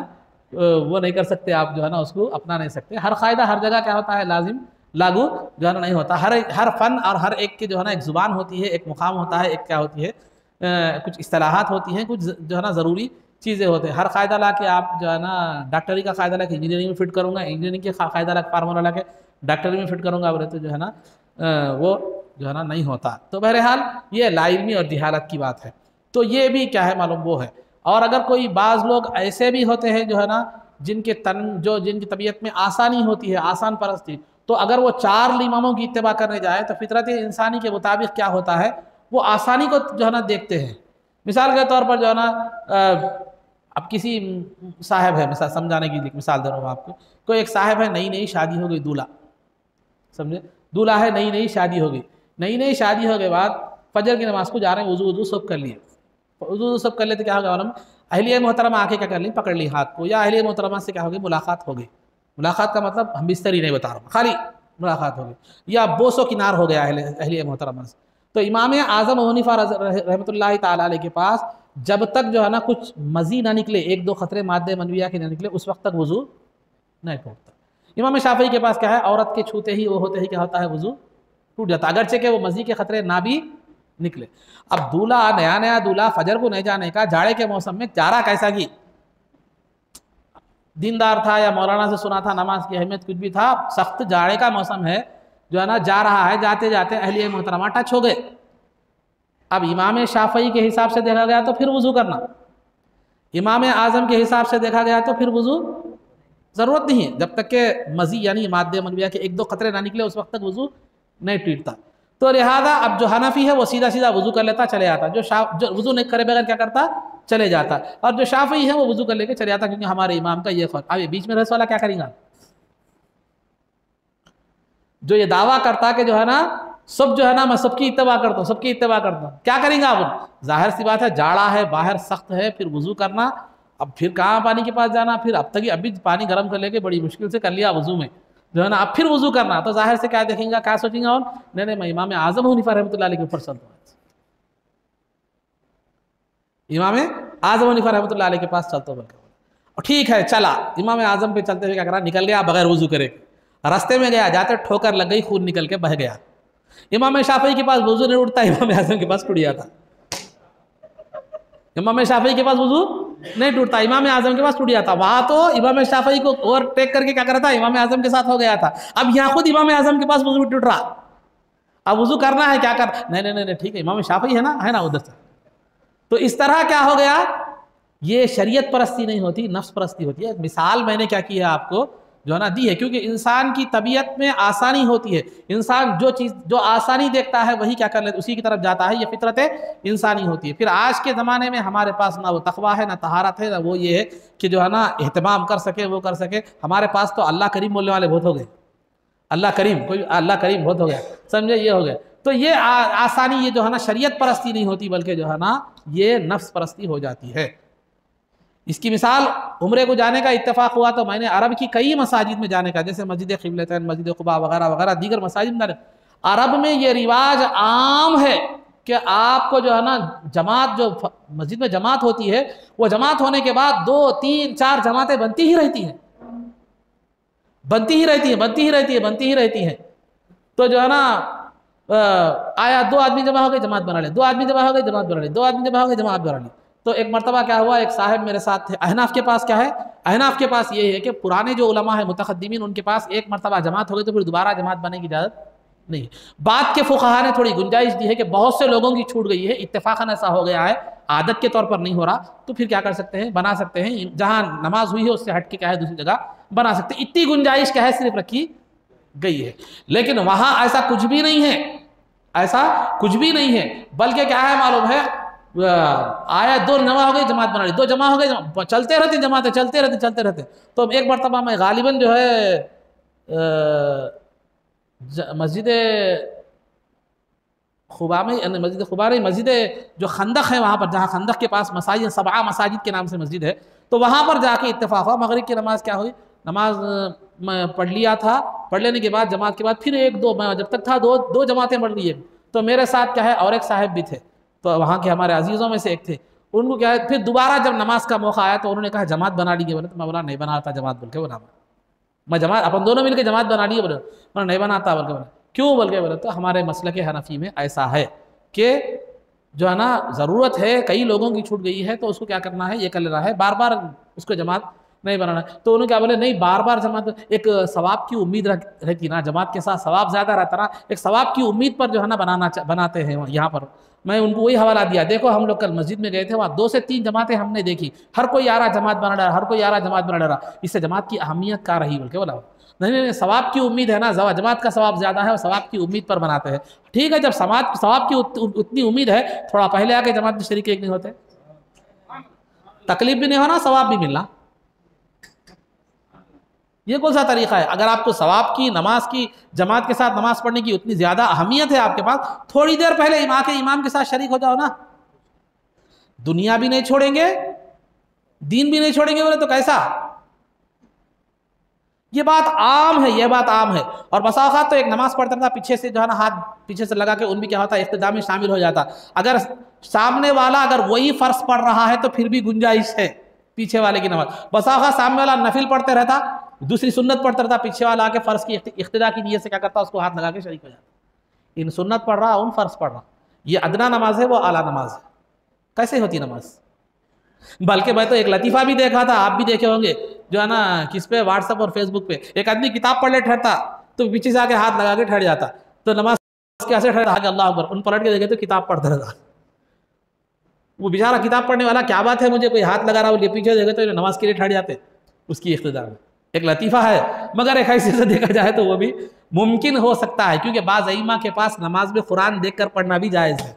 वो नहीं कर सकते आप, जो है ना उसको अपना नहीं सकते। हर क़ायदा हर जगह क्या होता है, लाजिम लागू जो है ना नहीं होता। हर फ़न और हर एक की जो है ना एक ज़ुबान होती है, एक मुकाम होता है, एक क्या होती है कुछ इस्तिलाहात होती हैं, कुछ जो है ना ज़रूरी चीज़ें होते हैं। हर क़ायदा ला के आप जो है ना डॉक्टरी का क़ायदा ला के इंजीनियरिंग में फिट करूँगा, इंजीनियरिंग के क़ायदा ला फार्मूला ला के डॉक्टरी में फिट करूँगा, बोले तो जो है ना वो जो है ना नहीं होता। तो बहरहाल ये लाइल्मी और जहालत की बात है। तो ये भी क्या है मालूम वो है। और अगर कोई बाज़ लोग ऐसे भी होते हैं जो है ना जिनकी तबीयत में आसानी होती है, आसान परस्ती, तो अगर वो चार इमामों की इत्तिबा करने जाए तो फितरत इंसानी के मुताबिक क्या होता है, वो आसानी को जो है ना देखते हैं। मिसाल के तौर पर जो है ना अब किसी साहब है, मिसाल समझाने की मिसाल दे रहा हूँ आपको, कोई एक साहब है, नई नई शादी हो गई, दूल्हा, समझे, दूल्हा है, नई नई शादी हो गई। नई नई शादी हो गए बाद फजर की नमाज को जा रहे हैं, वज़ू सब कर लिए, वज़ू सब कर लेते क्या हो गया मालूम, अहलिया मोहतरमा आके क्या कर ली, पकड़ ली हाथ को, या अहलिया मोहतरमा से क्या हो गई, मुलाकात हो गई। मुलाकात का मतलब हम बिस्तरी नहीं बता रहा हूँ, खाली मुलाकात हो गई, या बोसो किनार हो गया अहलिया मोहतरमा से। तो इमाम आज़म अबू हनीफा रहमतुल्लाहि तआला अलैहि के पास जब तक जो है ना कुछ मज़ी ना निकले, एक दो ख़तरे मादे मनविया के ना निकले, उस वक्त तक वज़ू नहीं टूटता। इमाम शाफ़ई के पास क्या है, औरत के छूते ही वो होते ही क्या होता है, वज़ू टूट जाता, अगरचे के वो मज़ी के ख़तरे ना भी निकले। अब दूल्हा, नया नया दूल्हा, फजर को नहीं जाने का, जाड़े के मौसम में चारा कैसा की, दीनदार था या मौलाना से सुना था नमाज की अहमियत, कुछ भी था, सख्त जाड़े का मौसम है, जो है ना जा रहा है, जाते जाते अहलिया मोहतरमा टच हो गए। अब इमाम शाफ़ई के हिसाब से देखा गया तो फिर वज़ू करना, इमाम आज़म के हिसाब से देखा गया तो फिर वज़ू ज़रूरत नहीं है, जब तक के मज़ी यानी मादे मनविया के एक दो ख़तरे ना निकले, उस वक्त तक वज़ू नहीं टूटता। तो लिहाजा अब जो हनफी है वो सीधा सीधा वज़ू कर लेता, चले जाता, जो वज़ू नहीं करे बगैर क्या करता, चले जाता, और जो शाफ़ई है वो वज़ू कर लेके चले जाता, क्योंकि हमारे इमाम का ये ख़ौल। अब ये बीच में रहने वाला क्या करेगा, जो ये दावा करता कि जो है ना सब जो है ना मैं सबकी इत्तिबा करता हूँ, सबकी इत्तिबा करता हूँ, क्या करेंगे आप? जाहिर सी बात है, जाड़ा है, बाहर सख्त है, फिर वज़ू करना, अब फिर कहाँ पानी के पास जाना, फिर अब तक अभी पानी गर्म कर लेके बड़ी मुश्किल से कर लिया वज़ू में, जो है ना अब फिर वज़ू करना, तो जाहिर से क्या देखेंगे, क्या सोचेंगे, और नहीं मैं इमाम आज़म अबू हनीफा रहमतुल्लाह अलैह के ऊपर चलता हूँ, इमाम आज़म अबू हनीफा रहमतुल्लाह अलैह के पास चलता हूँ। और ठीक है, चला इमाम आज़म पे चलते हुए क्या करा, निकल गया बगैर वज़ू करे, रास्ते में गया, जाते ठोकर लग गई, खून निकल के बह गया। इमाम शाफ़ई के पास वज़ू नहीं उठता, इमाम आज़म के पास टूट जाता। इमाम शाफ़ई के पास वज़ू नहीं टूटता, इमाम आज़म के पास टूट जाता। वहाँ तो इमाम शाफ़ई को ओवरटेक करके क्या करा था, इमाम आज़म के साथ हो गया था। अब यहाँ खुद इमाम आज़म के पास वज़ू टूट रहा, अब वज़ू करना है, क्या कर, नहीं ठीक है, इमाम शाफ़ई है ना उधर से। तो इस तरह क्या हो गया, ये शरीयत परस्ती नहीं होती, नफ्स परस्ती होती है। मिसाल मैंने क्या की है आपको जो है ना दी है, क्योंकि इंसान की तबीयत में आसानी होती है, इंसान जो आसानी देखता है वही क्या कर लेता, उसी की तरफ जाता है, ये फितरत इंसानी होती है। फिर आज के ज़माने में हमारे पास ना वो तक़वा है, ना तहारत है, ना वो ये है कि जो है ना एहतमाम कर सके, वो कर सके। हमारे पास तो अल्लाह करीम बोलने वाले बहुत हो गए, अल्लाह करीम बहुत हो गया, समझे, ये हो गया। तो ये आसानी, ये जो है ना शरीयत परस्ती नहीं होती, बल्कि जो है ना ये नफ्स परस्ती हो जाती है। इसकी मिसाल, उम्रे को जाने का इत्तेफाक हुआ तो मैंने अरब की कई मसाजिद में जाने का, जैसे मस्जिद क़िबलतैन, मस्जिद क़ुबा वगैरह वगैरह दीगर मसाजिद में, अरब में ये रिवाज आम है कि आपको जो है ना जमात, जो मस्जिद में जमात होती है, वो जमात होने के बाद 2 3 4 जमातें बनती ही रहती हैं, बनती ही रहती है, बनती ही रहती है, बनती ही रहती है। तो जो है ना आया 2 आदमी जमा हो गए, जमात बना ले, 2 आदमी जमा हो गए, जमात बना ले, 2 आदमी जमा हो गए, जमात बना ली। तो एक मरतबा क्या हुआ, एक साहब मेरे साथ थे। अहनाफ के पास क्या है, अहनाफ के पास ये है कि पुराने जो उलमा है मुतक़द्दिमीन, उनके पास एक मरतबा जमात हो गई तो फिर दोबारा जमात बनने की इजाज़त नहीं। बाद के फुक़हा ने थोड़ी गुंजाइश दी है कि बहुत से लोगों की छूट गई है, इत्तेफाकन ऐसा हो गया है, आदत के तौर पर नहीं हो रहा, तो फिर क्या कर सकते हैं, बना सकते हैं, जहाँ नमाज हुई है उससे हट के क्या है दूसरी जगह बना सकते हैं। इतनी गुंजाइश क्या है सिर्फ रखी गई है। लेकिन वहाँ ऐसा कुछ भी नहीं है, ऐसा कुछ भी नहीं है, बल्कि क्या है मालूम है, आया 2 जमा हो गई, जमात बना ली, 2 जमा हो गए, चलते रहते जमातें, चलते रहते चलते रहते। तो एक मरतबा मैं गालिबन जो है मस्जिद खुबा में, मस्जिद खुबा नहीं, मस्जिद जो खंदक है वहाँ पर, जहाँ खंदक के पास मसाजिद, 7 मसाजिद के नाम से मस्जिद है, तो वहाँ पर जाके इत्तेफाक हुआ, मगरिब की नमाज क्या हुई, नमाज मैं पढ़ लिया था, पढ़ लेने के बाद जमात के बाद फिर 1-2, मैं जब तक था 2 जमातें पढ़ ली है। तो मेरे साथ क्या है और एक साहब भी थे, तो वहाँ के हमारे अजीज़ों में से एक थे, उनको क्या है, फिर दोबारा जब नमाज का मौका आया तो उन्होंने कहा जमात बना लीजिए। बोले तो मैं बोला नहीं बनाता जमात, बोल के बोला मैं जमात, अपन दोनों मिलकर जमात बना लिए, बोले मैं नहीं बनाता, बोल के बोला क्यों, बोल के बोले तो हमारे मसलक हनफी में ऐसा है कि जो है ना ज़रूरत है, कई लोगों की छूट गई है, तो उसको क्या करना है, ये कर लेना है, बार बार उसको जमात नहीं बनाना। तो उन्होंने क्या बोले, नहीं बार बार जमात, एक सवाब की उम्मीद रहती ना, जमात के साथ सवाब ज़्यादा रहता ना, एक सवाब की उम्मीद पर जो है ना बनाते हैं यहाँ पर। मैं उनको वही हवाला दिया, देखो हम लोग कल मस्जिद में गए थे, वहाँ 2 से 3 जमातें हमने देखी, हर कोई आ रहा जमात बना रहा, हर कोई आ रहा जमात बना रहा, इससे जमात की अहमियत क्या रही, बोल के बोला नहीं, सवाब की उम्मीद है ना, जमात का सवाब ज़्यादा है और सवाब की उम्मीद पर बनाते हैं। ठीक है, जब सवाब की उतनी उम्मीद है, थोड़ा पहले आके जमात में शरीक नहीं होते, तकलीफ भी नहीं होना, सवाब भी मिलना, ये कौन सा तरीका है। अगर आपको सवाब की, नमाज की, जमात के साथ नमाज पढ़ने की उतनी ज़्यादा अहमियत है आपके पास, थोड़ी देर पहले इमाम के साथ शरीक हो जाओ ना, दुनिया भी नहीं छोड़ेंगे, दीन भी नहीं छोड़ेंगे, बोले तो कैसा। ये बात आम है, ये बात आम है। और बसा औक़ात तो एक नमाज पढ़ता था, पीछे से जो है ना हाथ पीछे से लगा के, उन भी क्या होता है इख्तिदा में शामिल हो जाता। अगर सामने वाला अगर वही फ़र्ज पढ़ रहा है तो फिर भी गुंजाइश है पीछे वाले की नमाज। बसा औक़ात सामने वाला नफिल पढ़ते रहता, दूसरी सुन्नत पढ़ता रहता, पीछे वाला आके फ़र्ज़ की इख्तिदा की नीयत से क्या करता, उसको हाथ लगा के शरीक हो जाता। इन सुन्नत पढ़ रहा, उन फ़र्ज़ पढ़ रहा, ये अदना नमाज है, वो आला नमाज है। कैसे होती नमाज। बल्कि मैं तो एक लतीफ़ा भी देखा था, आप भी देखे होंगे, जो है ना किस पे, व्हाट्सएप और फेसबुक पे, एक आदमी किताब पढ़ ले ठहरता तो पीछे से आके हाथ लगा के ठहर जाता, तो नमाज कैसे ठहरता, अल्लाह अकबर, उन पलट के देखे तो किताब पढ़ता रहता। वो बेचारा किताब पढ़ने वाला, क्या बात है मुझे कोई हाथ लगा रहा हो, पीछे देखे तो नमाज के लिए ठहर जाते उसकी इख्तिदा में। एक लतीफ़ा है, मगर एक हैसियत से देखा जाए तो वो भी मुमकिन हो सकता है, क्योंकि बाज़ अइम्मा के पास नमाज में कुरान देख कर पढ़ना भी जायज़ है।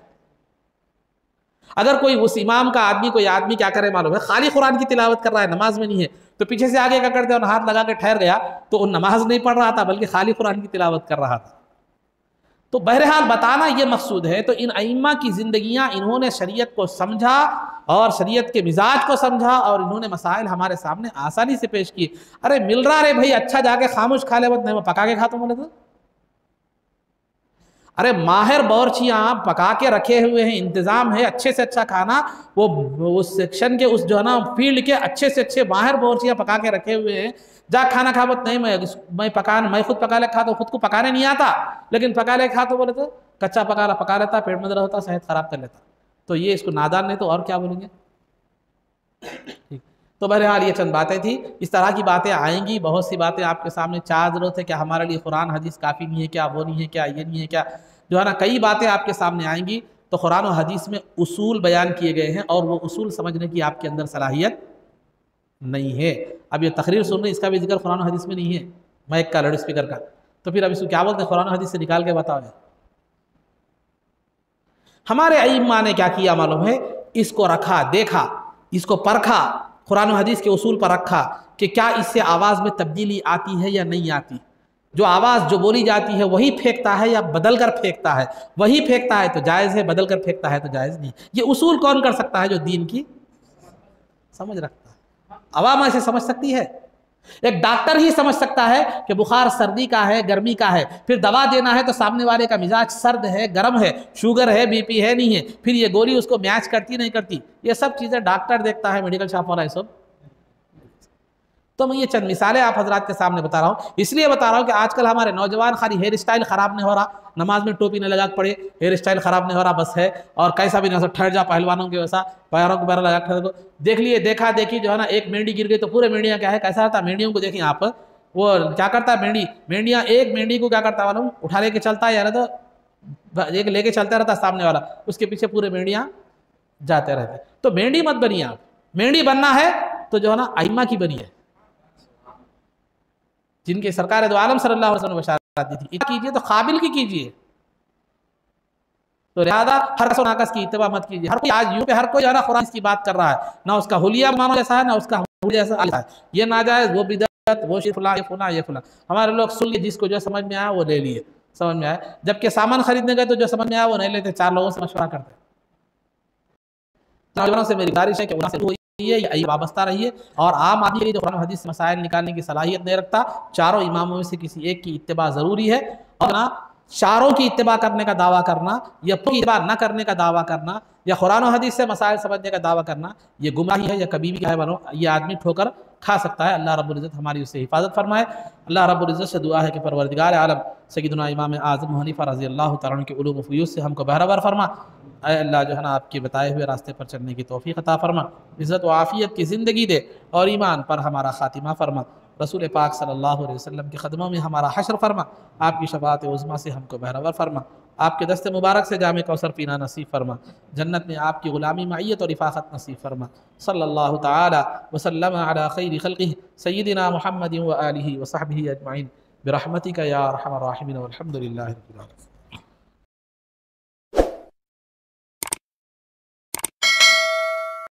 अगर कोई उस इमाम का आदमी, कोई आदमी क्या करे मालूम है, खाली कुरान की तिलावत कर रहा है, नमाज में नहीं है, तो पीछे से आगे क्या करते हैं, हाथ लगा के ठहर गया, तो वो नमाज नहीं पढ़ रहा था बल्कि खाली कुरान की तिलावत कर रहा था। तो बहरहाल बताना ये मकसूद है। तो इन अइम्मा की ज़िंदगियाँ, इन्होंने शरीयत को समझा और शरीयत के मिजाज को समझा, और इन्होंने मसाइल हमारे सामने आसानी से पेश किए। अरे मिल रहा रे भाई, अच्छा जाके खामोश खा ले, मत नहीं, मैं पका के खाता बोले तो। अरे माहिर बावर्चियाँ पका के रखे हुए हैं, इंतज़ाम है, अच्छे से अच्छा खाना, वो उस सेक्शन के, उस जो है ना फील्ड के अच्छे से अच्छे माहिर बावर्चियाँ पका के रखे हुए हैं। जा खाना खा, मत नहीं, मैं खुद पका ले खाता, खुद को पकाने नहीं आता, लेकिन पका ले खा तो बोले तो कच्चा पका लेता, पेट में दर्द होता, सेहत ख़राब कर लेता। तो ये इसको नादान नहीं तो और क्या बोलेंगे। ठीक, तो बहरहाल ये चंद बातें थी, इस तरह की बातें आएंगी, बहुत सी बातें आपके सामने। क्या ज़रूरत है, क्या हमारे लिए कुरान हदीस काफ़ी नहीं है क्या, वो नहीं है क्या, ये नहीं है क्या, जो है ना कई बातें आपके सामने आएंगी। तो कुरान और हदीस में उसूल बयान किए गए हैं, और वो उसूल समझने की आपके अंदर सलाहियत नहीं है। अब ये तकरीर सुन रहे, इसका भी जिक्र कुरान और हदीस में नहीं है, माइक का, लाउड स्पीकर का, तो फिर अब इसको क्या बोलते हैं, कुरान और हदीस से निकाल के बताओ। हमारे अइम्मा ने क्या किया मालूम है, इसको रखा, देखा, इसको परखा, कुरान और हदीस के उसूल पर रखा कि क्या इससे आवाज़ में तब्दीली आती है या नहीं आती। जो आवाज़ जो बोली जाती है वही फेंकता है या बदल कर फेंकता है, वही फेंकता है तो जायज़ है, बदल कर फेंकता है तो जायज़ नहीं। ये उसूल कौन कर सकता है? जो दीन की समझ रखता है। अवाम ऐसे समझ सकती है? एक डॉक्टर ही समझ सकता है कि बुखार सर्दी का है, गर्मी का है, फिर दवा देना है तो सामने वाले का मिजाज सर्द है, गर्म है, शुगर है, बीपी है, नहीं है, फिर ये गोली उसको मैच करती नहीं करती, ये सब चीज़ें डॉक्टर देखता है, मेडिकल शॉप वाला, ये सब। तो मैं ये चंद मिसालें आप हजरात के सामने बता रहा हूँ, इसलिए बता रहा हूँ कि आजकल हमारे नौजवान खाली हेयर स्टाइल ख़राब नहीं हो रहा, नमाज में टोपी न लगा के पड़े, हेयर स्टाइल ख़राब नहीं हो रहा बस है, और कैसा भी नहीं हो, ठहर जा पहलवानों के वैसा पैरों को पैर लगा ठहर दो। देख लिए, देखा देखी जो है ना, एक मेंढी गिर गई तो पूरे मेंढियाँ क्या है, कैसा रहता है मेंढियों को देखिए आप, वो क्या करता है मेंढियाँ एक मेंढी को क्या करता है मालूम, उठा लेके चलता है यार, तो एक लेके चलता रहता है सामने वाला, उसके पीछे पूरे मेंढियाँ जाते रहते। तो मेंढी मत बनिए आप, मेंढी बनना है तो जो है ना अइम्मा की बनिए, जिनके सरकार दो आलम सल्लल्लाहु अलैहि वसल्लम ने बशारत दी थी, कीजिए तो काबिल की कीजिए। तो लिहाजा हर कसो नाकस की इत्तबा मत कीजिए। हर कोई आज यूं पे हर कोई ना कुरान की बात कर रहा है, ना उसका हुलिया मानो जैसा है, ना उसका हुलिया जैसा है, ये नाजायज, वो बिदअत, वो फुला, ये फुला, ये फुला। हमारे लोग सुन लिए, जिसको जो समझ में आया वो ले लिए, समझ में आया, जबकि सामान खरीदने गए तो जो समझ में आया वो नहीं लेते, चार लोगों से मशवरा करते। नौजवानों से मेरी गुजारिश है कि उनसे वाबस्ता रहिए, और आम आदमी के लिए जो कुरान हदीस से मसाइल निकालने की सलाहियत नहीं रखता, चारों इमामों में से किसी एक की इत्तिबा ज़रूरी है, और ना चारों की इत्तिबा करने का दावा करना या इत्तिबा न करने का दावा करना या कुरान हदीस से मसाइल समझने का दावा करना, ये गुमराही है, या कभी भी क्या है बनो, ये आदमी ठोकर खा सकता है। अल्लाह रब्बुल इज़्ज़त हमारी उससे हिफाजत फरमाए। अल्लाह रब्बुल इज़्ज़त से दुआ है कि परवरदिगार आलम सय्यदुना इमाम आज़म हनीफा रज़ी अल्लाह तआला अन्हु के उलूम व फ़ुयूज़ से हमको बहरावर फरमा। ऐ अल्लाह जो है ना आपके बताए हुए रास्ते पर चलने की तौफ़ीक़ अता फरमा, इज़्ज़त व आफ़ियत की ज़िंदगी दे, और ईमान पर हमारा ख़ातिमा फरमा। रसूल पाक सल्लल्लाहु अलैहि वसल्लम के क़दमों में हमारा हश्र फरमा, आपकी शफ़ाअत उज़्मा से हमको बहरावर फरमा, आपके दस्ते मुबारक से जामे कौसर पीना नसीब फरमा, जन्नत में आपकी ग़ुलामी मइयत और रिफ़ाक़त नसीब फरमा। सल्लल्लाहु तआला व सल्लम अला खैरि ख़ल्क़िही सय्यिदिना मुहम्मदिन व आलिहि व सहबिही अजमईन बिरहमतिका या अरहमर राहिमीन वल्हम्दुलिल्लाहि रब्बिल आलमीन।